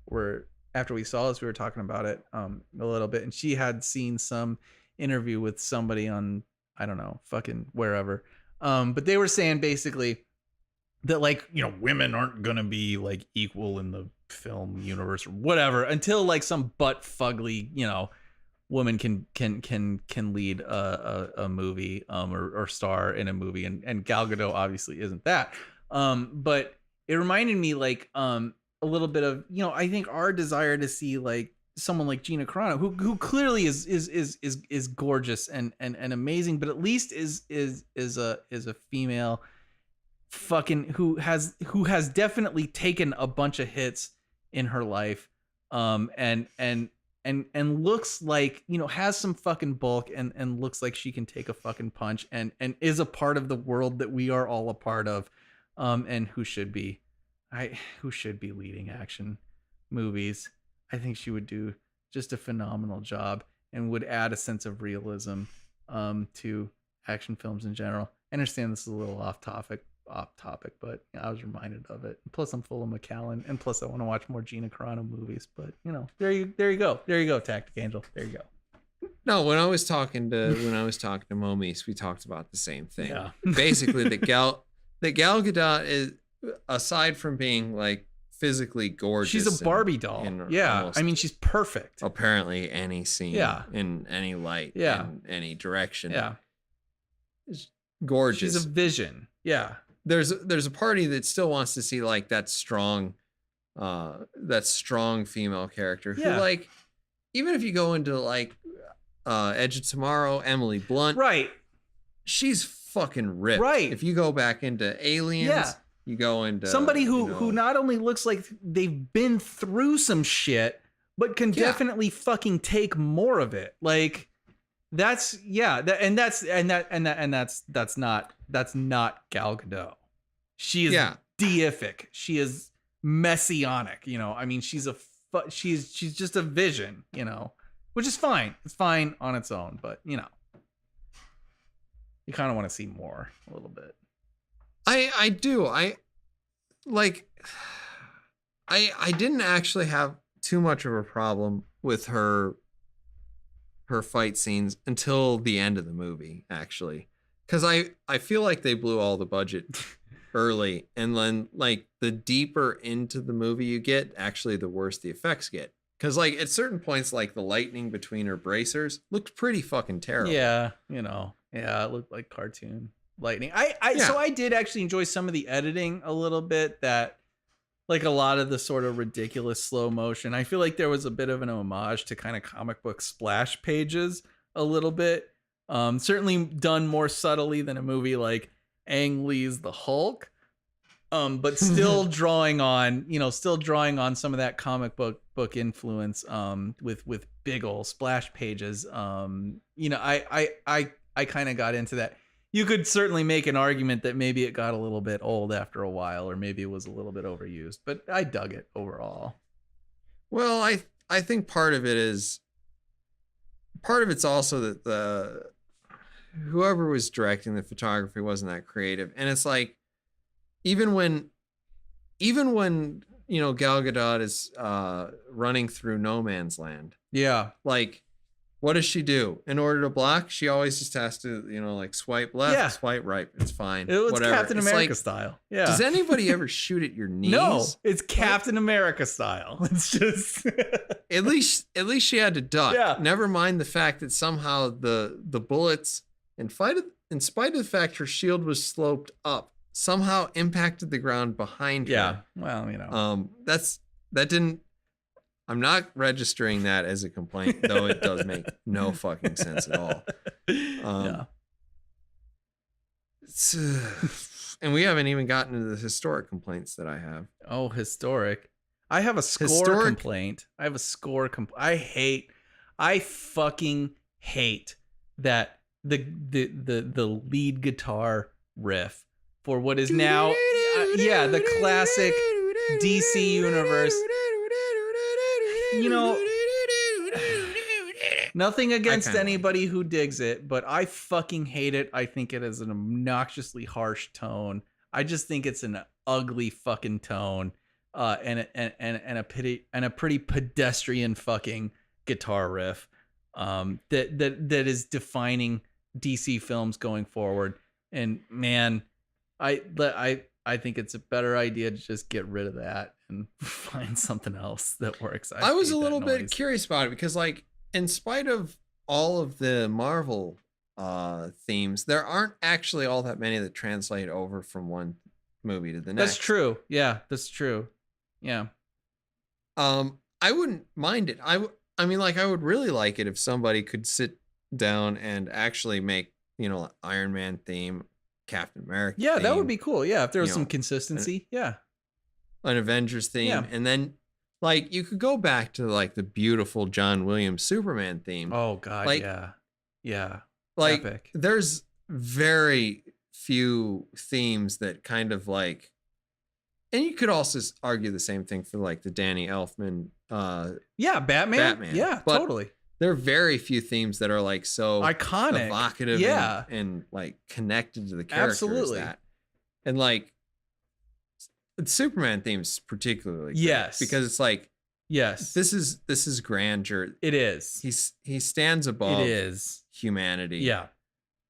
saw this, we were talking about it a little bit, and she had seen some interview with somebody on, I don't know, fucking wherever, but they were saying basically that, like, women aren't gonna be like equal in the film universe or whatever until like some butt fugly woman can lead a movie or star in a movie, and Gal Gadot obviously isn't that, but it reminded me like a little bit of I think our desire to see like someone like Gina Carano, who clearly is gorgeous and amazing, but at least is a female fucking who has definitely taken a bunch of hits in her life, and looks like has some fucking bulk and looks like she can take a fucking punch and is a part of the world that we are all a part of, and who should be leading action movies. I think she would do just a phenomenal job and would add a sense of realism to action films in general. I understand this is a little off topic, but I was reminded of it. Plus, I'm full of McAllen, and plus, I want to watch more Gina Carano movies. But there you go, Tactic Angel. There you go. No, when I was talking to Momise, we talked about the same thing. Yeah. Basically, that Gal Gadot is, aside from being like physically gorgeous, she's a Barbie doll. Yeah, I mean, she's perfect. Apparently, any scene, in any light, in any direction, is gorgeous. She's a vision. Yeah. There's a party that still wants to see like that strong female character who like, even if you go into like Edge of Tomorrow, Emily Blunt, right? She's fucking ripped. Right. If you go back into Aliens, you go into somebody who not only looks like they've been through some shit, but can definitely fucking take more of it. Like that's not Gal Gadot. She is deific. She is messianic. I mean, she's just a vision. Which is fine. It's fine on its own, but you kind of want to see more a little bit. I do. I didn't actually have too much of a problem with her fight scenes until the end of the movie, actually. Because I feel like they blew all the budget early, and then like the deeper into the movie you get, actually the worse the effects get. Because like at certain points, like the lightning between her bracers looked pretty fucking terrible. Yeah, it looked like cartoon lightning. So I did actually enjoy some of the editing a little bit that like a lot of the sort of ridiculous slow motion. I feel like there was a bit of an homage to kind of comic book splash pages a little bit. Certainly done more subtly than a movie like Ang Lee's The Hulk. But still drawing on some of that comic book influence with big old splash pages. I kind of got into that. You could certainly make an argument that maybe it got a little bit old after a while, or maybe it was a little bit overused, but I dug it overall. Well, I think part of it's also that whoever was directing the photography wasn't that creative. And it's like, even when Gal Gadot is running through no man's land. Yeah. Like, what does she do? In order to block, she always just has to, like swipe left, swipe right. It's fine. It was whatever. Captain America style. Yeah. Does anybody ever shoot at your knees? No, it's Captain America style. It's just at least she had to duck. Yeah. Never mind the fact that somehow the bullets, in spite of the fact her shield was sloped up, somehow impacted the ground behind her. Yeah. Well, that didn't. I'm not registering that as a complaint, though it does make no fucking sense at all. Yeah. And we haven't even gotten into the historic complaints that I have. Oh, historic. I have a score complaint. I fucking hate that the lead guitar riff for what is now the classic DC universe. Nothing against anybody who digs it, but I fucking hate it. I think it is an obnoxiously harsh tone. I just think it's an ugly fucking tone, and a pretty pedestrian fucking guitar riff, that is defining DC films going forward. And man, I think it's a better idea to just get rid of that and find something else that works. I was a little bit curious about it because, like, in spite of all of the Marvel themes, there aren't actually all that many that translate over from one movie to the next. That's true. Yeah, that's true. Yeah. I wouldn't mind it. I mean, like, I would really like it if somebody could sit down and actually make, Iron Man theme, Captain America. Yeah, theme, that would be cool. Yeah, if there was some consistency. An Avengers theme, and then, like, you could go back to, like, the beautiful John Williams Superman theme. Oh God, like, yeah. Like, epic. There's very few themes that kind of like, and you could also argue the same thing for, like, the Danny Elfman. Batman. Yeah, but totally. There are very few themes that are, like, so iconic, evocative, and like connected to the characters. Absolutely. And like, the Superman theme's particularly great because it's like, yes, this is grandeur. It is. He stands above. It is humanity. Yeah,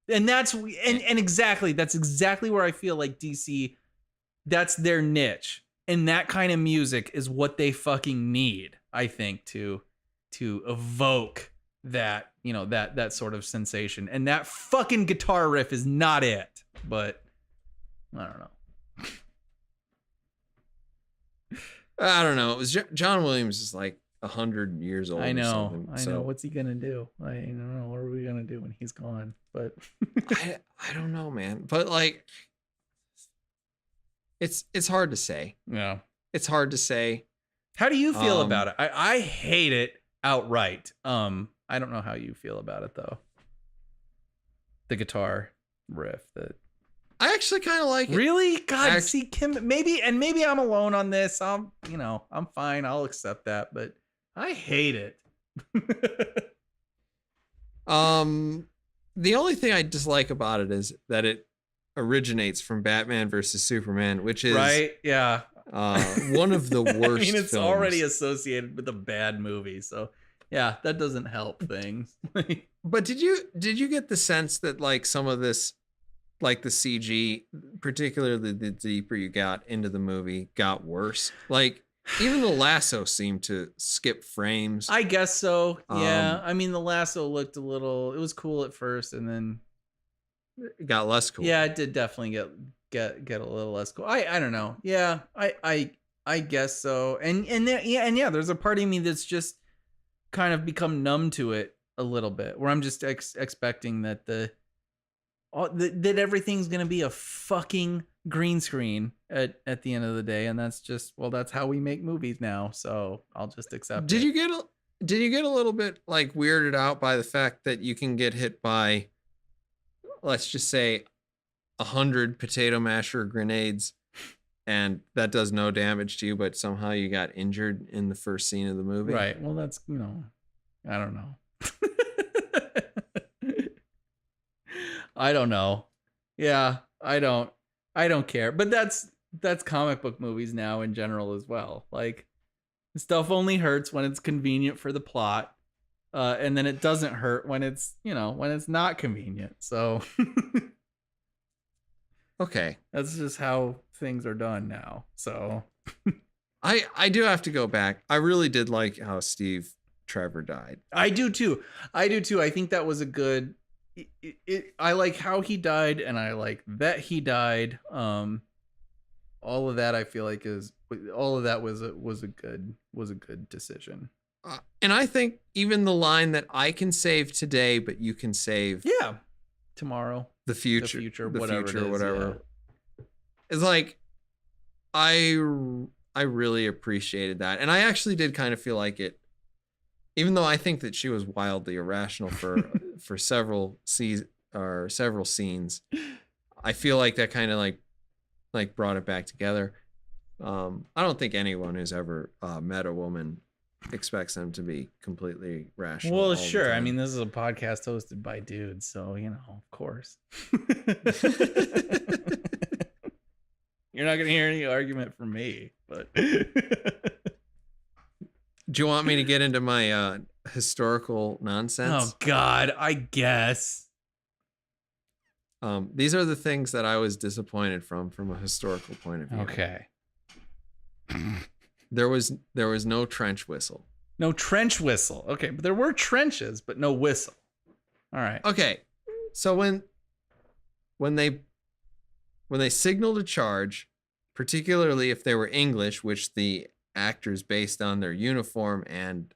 and that's exactly where I feel like DC, that's their niche, and that kind of music is what they fucking need. I think to evoke that, that sort of sensation, and that fucking guitar riff is not it. But I don't know. I don't know. It was John Williams is like 100 years old. I know. I know. What's he gonna do? I don't know. What are we gonna do when he's gone? But I don't know, man. But like, it's hard to say. Yeah, it's hard to say. How do you feel about it? I hate it outright. I don't know how you feel about it though. The guitar riff that. I actually kind of like it. Really? God, see, Kim, maybe I'm alone on this. I'm fine. I'll accept that, but I hate it. The only thing I dislike about it is that it originates from Batman versus Superman, which is right. Yeah. One of the worst. I mean, it's films. already associated with a bad movie, so yeah, that doesn't help things. But did you get the sense that, like, some of this, like the CG, particularly the deeper you got into the movie, got worse? Like, even the lasso seemed to skip frames. I guess so. Yeah. I mean, the lasso looked it was cool at first, and then it got less cool. Yeah, it did definitely get a little less cool. I don't know. Yeah. I guess so. Yeah, there's a part of me that's just kind of become numb to it a little bit, where I'm just expecting that that everything's gonna be a fucking green screen at the end of the day, and that's just, well, that's how we make movies now. So I'll just accept Did it. you get a little bit like weirded out by the fact that you can get hit by, let's just say, 100 potato masher grenades, and that does no damage to you, but somehow you got injured in the first scene of the movie? Right. Well, that's, I don't know. I don't know. Yeah, I don't care. But that's comic book movies now in general as well. Like, stuff only hurts when it's convenient for the plot. And then it doesn't hurt when it's, when it's not convenient. So Okay. that's just how things are done now. So I do have to go back. I really did like how Steve Trevor died. I do too. I think that was a good. I like how he died, and I like that he died. All of that I feel like was a good decision. And I think even the line that I can save today, but you can save tomorrow, the future, whatever. It's like, I really appreciated that, and I actually did kind of feel like it, even though I think that she was wildly irrational for several scenes. I feel like that kind of like brought it back together. I don't think anyone who's ever met a woman expects them to be completely rational. Well, sure. I mean, this is a podcast hosted by dudes, so of course. You're not gonna hear any argument from me, but. Do you want me to get into my historical nonsense? Oh God, I guess. These are the things that I was disappointed from a historical point of view. Okay. There was no trench whistle. No trench whistle. Okay, but there were trenches, but no whistle. All right. Okay. So when they signaled a charge, particularly if they were English, which the actors based on their uniform and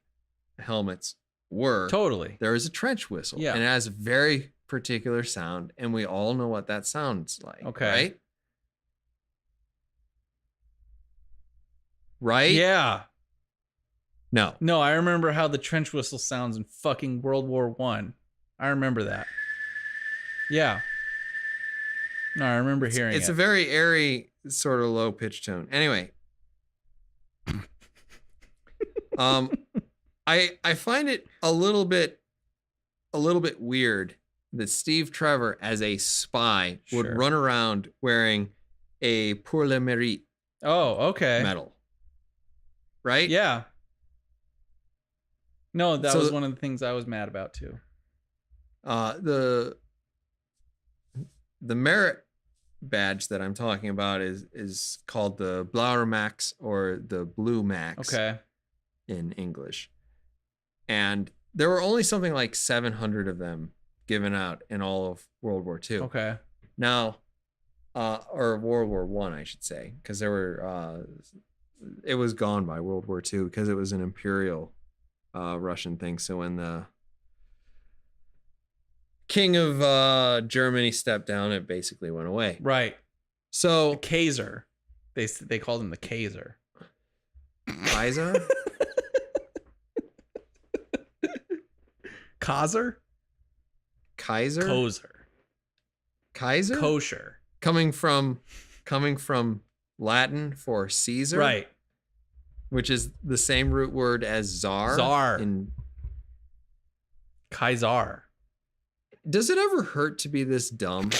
helmets were, Totally. there is a trench whistle. Yeah. And it has a very particular sound, and we all know what that sounds like. Okay. Right? Right? Yeah. No. I remember how the trench whistle sounds in fucking World War I. I remember that. Yeah. No, I remember hearing it. It's a very airy, sort of low pitched tone. Anyway. I find it a little bit weird that Steve Trevor, as a spy, would run around wearing a Pour le Mérite medal. Right? Yeah. No, that was one of the things I was mad about too. The merit badge that I'm talking about is called the Blauer Max, or the Blue Max. Okay. In English. And there were only something like 700 of them given out in all of World War II. Okay. Now, or World War I should say, because there were, it was gone by World War II because it was an imperial Russian thing. So when the king of Germany stepped down, it basically went away. Right. So the Kaiser, they called him the Kaiser. Kaiser? Kaiser? Kaiser? Kozer. Kaiser? Kosher. Coming from Latin for Caesar. Right. Which is the same root word as czar. Czar. In Kaiser. Does it ever hurt to be this dumb?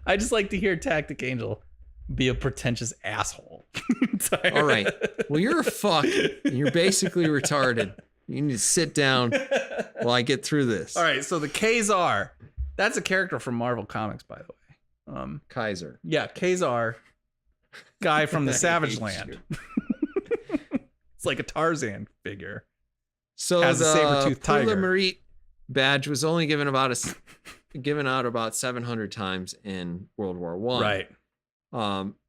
I just like to hear Tactic Angel be a pretentious asshole. All right. Well, you're a fuck. And you're basically retarded. You need to sit down while I get through this. All right. So the Kaiser, that's a character from Marvel Comics, by the way. Kaiser. Yeah, Kaiser, guy from the Savage Land. It's like a Tarzan figure. So has a saber-toothed tiger. Pour le Mérite badge was only given out about 700 times in World War I. Right.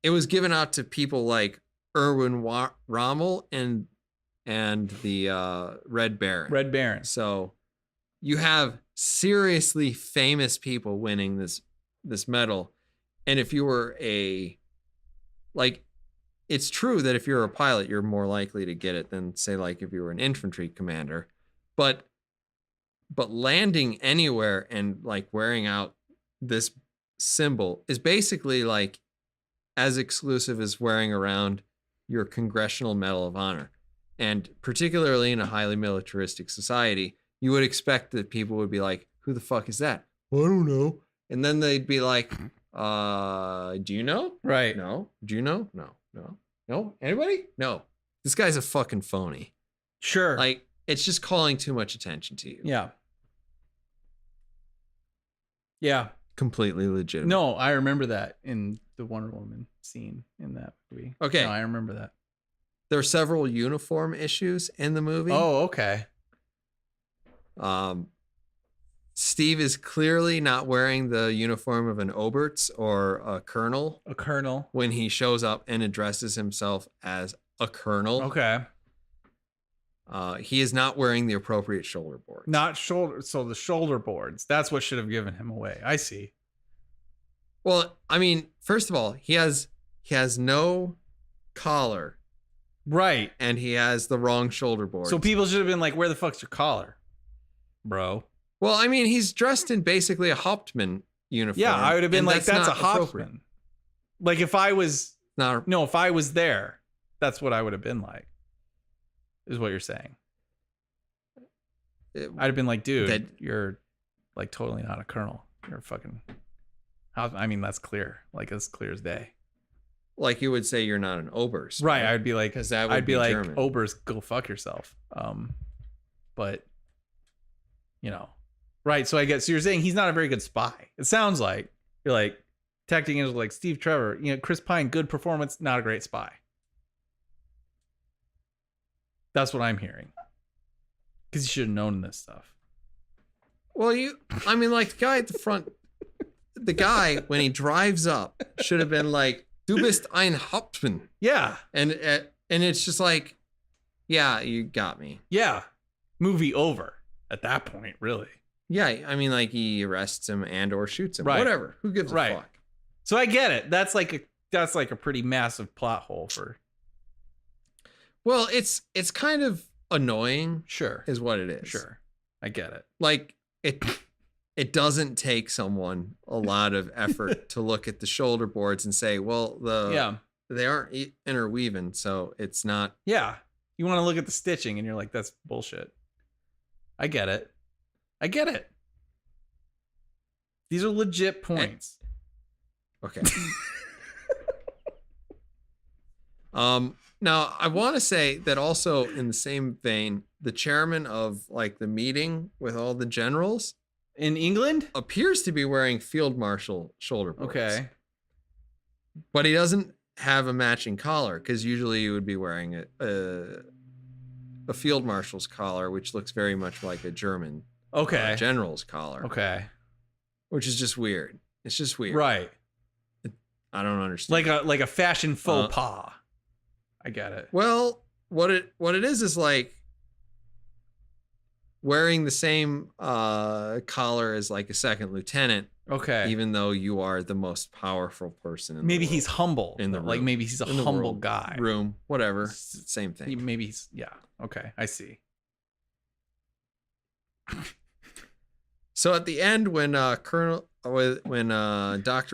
It was given out to people like Erwin Rommel and the Red Baron. Red Baron. So you have seriously famous people winning this medal. And if you were it's true that if you're a pilot, you're more likely to get it than, say, like if you were an infantry commander. But landing anywhere and like wearing out this symbol is basically like as exclusive as wearing around your Congressional Medal of Honor. And particularly in a highly militaristic society, you would expect that people would be like, who the fuck is that? I don't know. And then they'd be like, do you know? Right. No. Do you know? No. Anybody? No. This guy's a fucking phony. Sure. Like, it's just calling too much attention to you. Yeah. Yeah. Completely legitimate. No, I remember that in the Wonder Woman scene in that movie. Okay. No, I remember that. There are several uniform issues in the movie. Oh, okay. Steve is clearly not wearing the uniform of an Oberst or a colonel. A colonel. When he shows up and addresses himself as a colonel. Okay. He is not wearing the appropriate shoulder board. Not shoulder. So the shoulder boards. That's what should have given him away. I see. Well, I mean, first of all, he has no collar. Right. And he has the wrong shoulder board. So people should have been like, where the fuck's your collar, bro? Well, I mean, he's dressed in basically a Hauptmann uniform. Yeah, I would have been like, that's a Hauptmann. Like if I was if I was there, that's what I would have been like. Is what you're saying. I'd have been like, dude, you're like totally not a colonel. You're a fucking I mean, that's clear. Like as clear as day. Like you would say you're not an Oberst. Right. I'd be like, because that would be like, German. Oberst, go fuck yourself. But you know. Right, so I guess so you're saying he's not a very good spy. It sounds like you're like tacting into like Steve Trevor, Chris Pine, good performance, not a great spy. That's what I'm hearing. Because you should have known this stuff. Well, I mean, like the guy at the front, the guy when he drives up should have been like, "Du bist ein Hauptmann." Yeah, and it's just like, yeah, you got me. Yeah, movie over at that point, really. Yeah, I mean, like he arrests him and or shoots him. Right. Whatever. Who gives a fuck? So I get it. That's like a pretty massive plot hole for. Well, it's kind of annoying. Sure, is what it is. Sure, I get it. Like it doesn't take someone a lot of effort to look at the shoulder boards and say, well, they aren't interweaving, so it's not. Yeah, you want to look at the stitching, and you're like, that's bullshit. I get it. These are legit points. Okay. Now I want to say that also in the same vein, the chairman of like the meeting with all the generals in England appears to be wearing field marshal shoulder boards. Okay. But he doesn't have a matching collar because usually you would be wearing a field marshal's collar, which looks very much like a German general's collar. Okay. Which is just weird. It's just weird. Right. I don't understand. Like a fashion faux pas. I get it. Well, what it is like wearing the same collar as like a second lieutenant. Okay. Even though you are the most powerful person in maybe the world, he's humble in the room. Like maybe he's a humble guy. Room, whatever. Same thing. Maybe he's Okay, I see. So at the end, when Dr.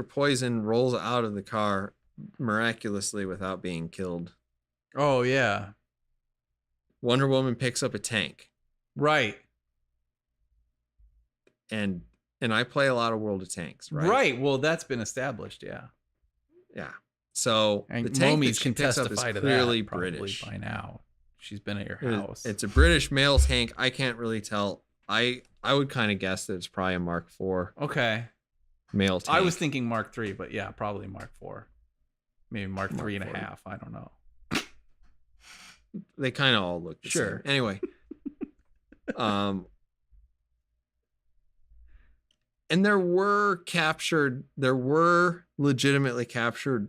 Poison rolls out of the car miraculously without being killed. Oh yeah. Wonder Woman picks up a tank. Right. And I play a lot of World of Tanks, right? Right. Well, that's been established, yeah. Yeah. So and the tank Momies that she can picks up testify is to clearly that probably British by now. She's been at your house. It's a British male tank. I can't really tell. I would kind of guess that it's probably a Mark IV. Okay. Male tank. I was thinking Mark III, but yeah, probably Mark IV. Maybe Mark III and a half. I don't know. They kind of all look the same. Anyway. And there were legitimately captured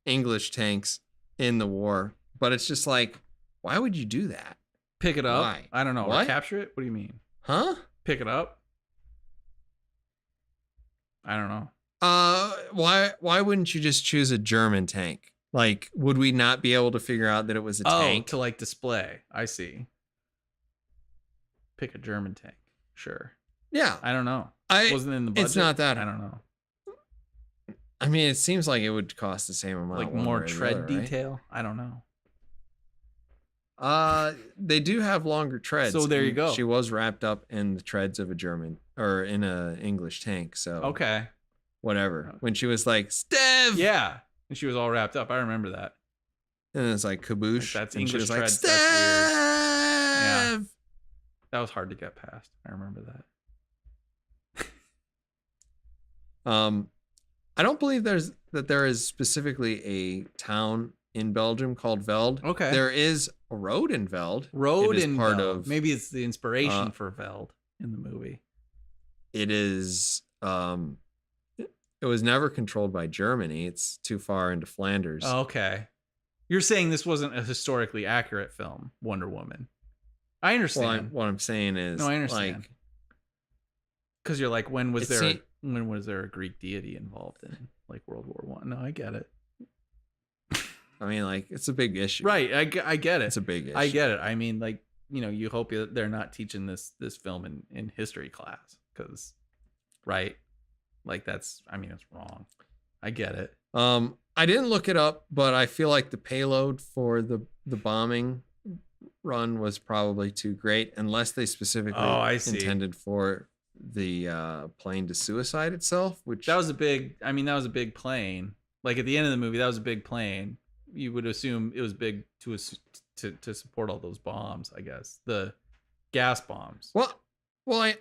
English tanks in the war, but it's just like, why would you do that? Pick it up? Why? I don't know. What? Or capture it? What do you mean? Huh? Pick it up? I don't know. Why wouldn't you just choose a German tank? Like, would we not be able to figure out that it was a tank? To like display. I see. Pick a German tank. Sure. Yeah. I don't know. Wasn't in the budget. It's not that. I don't know. I mean, it seems like it would cost the same amount. Like more tread detail. Right? I don't know. They do have longer treads. So there you go. She was wrapped up in the treads of a German or in a English tank. So okay, whatever. When she was like, Stev, yeah, and she was all wrapped up. I remember that. And it's like kaboosh. Like that's and English she was treads. like, Stev. Yeah, that was hard to get past. I remember that. I don't believe there is specifically a town in Belgium called Veld. Okay. There is a road in Veld. Maybe it's the inspiration for Veld in the movie. It is it was never controlled by Germany. It's too far into Flanders. Oh, okay. You're saying this wasn't a historically accurate film, Wonder Woman. I understand. Well, what I'm saying is, no, I understand. Like, because you're like, when was there a Greek deity involved in like World War I? No, I get it. I mean, like, it's a big issue. Right. I get it. It's a big issue. I get it. I mean, like, you know, you hope they're not teaching this film in history class because, right? Like it's wrong. I get it. I didn't look it up, but I feel like the payload for the bombing run was probably too great unless they specifically intended for the plane to suicide itself, which that was a big plane. Like at the end of the movie, that was a big plane. You would assume it was big to support all those bombs, I guess. The gas bombs. Well,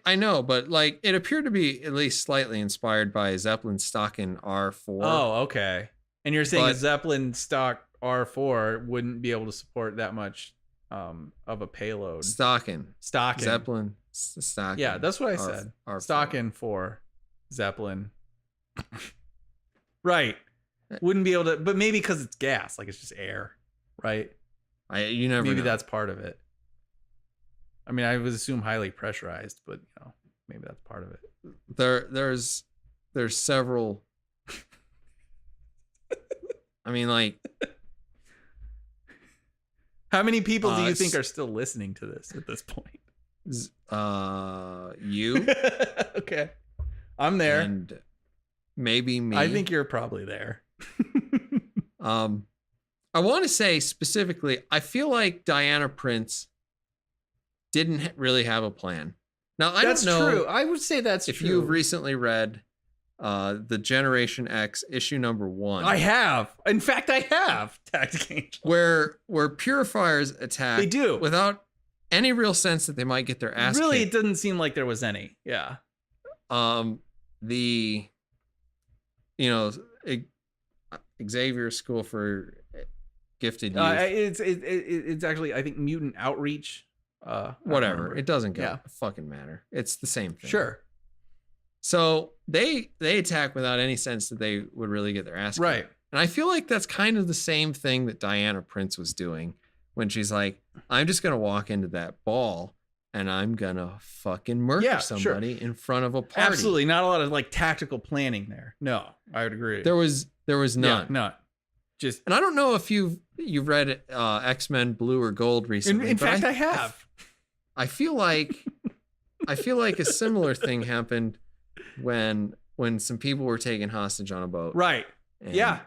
I know, but like it appeared to be at least slightly inspired by a Zeppelin Stocking R4. Oh, okay. And you're saying a Zeppelin stock R4 wouldn't be able to support that much of a payload. Stocking. Zeppelin Stocking. Yeah, that's what I said. R4. Stocking for Zeppelin. Right. Wouldn't be able to, but maybe because it's gas, like it's just air, right? You never maybe know. That's part of it. I mean, I would assume highly pressurized, but maybe that's part of it. There's several. I mean, like, how many people do you think are still listening to this at this point? You. Okay, I'm there. And maybe me. I think you're probably there. I want to say specifically, I feel like Diana Prince didn't really have a plan. Now, I don't know. That's true. I would say that's true. If you've recently read the Generation X issue #1. I have. In fact, I have. Tactic Angel. Where purifiers attack. They do. Without any real sense that they might get their ass Really, kicked. it didn't seem like there was any. Yeah. The Xavier School for Gifted Youth. It's actually, I think, Mutant Outreach. Whatever. It doesn't fucking matter. It's the same thing. Sure. So they attack without any sense that they would really get their ass kicked. Right. And I feel like that's kind of the same thing that Diana Prince was doing when she's like, I'm just going to walk into that ball and I'm going to fucking murder somebody in front of a party. Absolutely. Not a lot of like tactical planning there. No, I would agree. There was none. Yeah, none. Just, and I don't know if you've read X-Men Blue or Gold recently. In fact, I have. I feel like a similar thing happened when some people were taken hostage on a boat. Right. Yeah.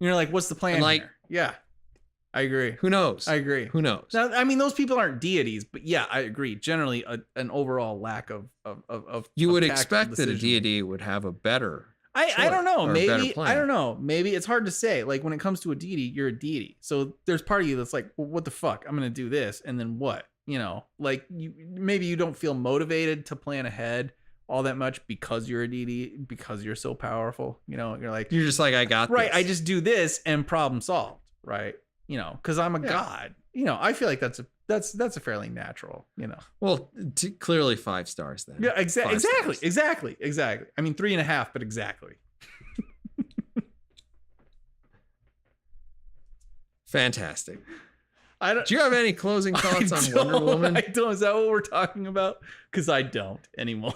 You're like, what's the plan here? Yeah. I agree. Who knows? I agree. Who knows? Now, I mean, those people aren't deities, but yeah, I agree. Generally, an overall lack of you would expect that a deity would have a better. I don't know. Maybe I don't know. Maybe it's hard to say. Like when it comes to a deity, you're a deity. So there's part of you that's like, well, what the fuck? I'm gonna do this, and then what? Like maybe you don't feel motivated to plan ahead all that much because you're a deity, because you're so powerful. You're just like, I got right. This. I just do this and problem solved. Right. Because I'm a god. I feel like that's a fairly natural. Well, clearly 5 stars then. Yeah. Exactly. I mean 3.5, but exactly. Fantastic. Do you have any closing thoughts on Wonder Woman? I don't. Is that what we're talking about? Because I don't anymore.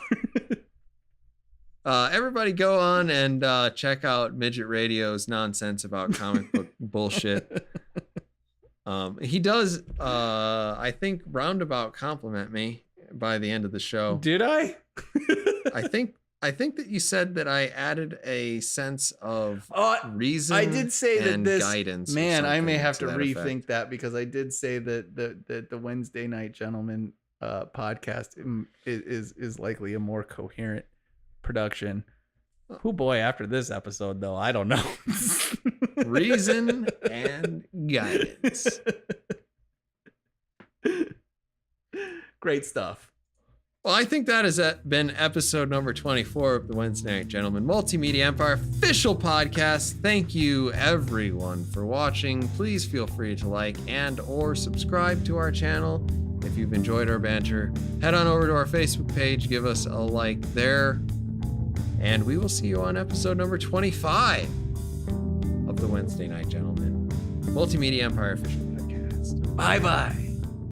Everybody go on and check out Midget Radio's nonsense about comic book bullshit. He does, I think, roundabout compliment me by the end of the show. Did I? I think that you said that I added a sense of reason. I did say that this guidance. Man, I may have to rethink that because I did say that the Wednesday Night Gentleman podcast is likely a more coherent production. Oh boy, after this episode though, I don't know. Reason and guidance. Great stuff. Well, I think that has been episode number 24 of the Wednesday Night Gentleman Multimedia Empire official podcast. Thank you, everyone, for watching. Please feel free to like and or subscribe to our channel. If you've enjoyed our banter, head on over to our Facebook page, give us a like there, and we will see you on episode number 25 of the Wednesday Night Gentleman Multimedia Empire official podcast. Bye-bye.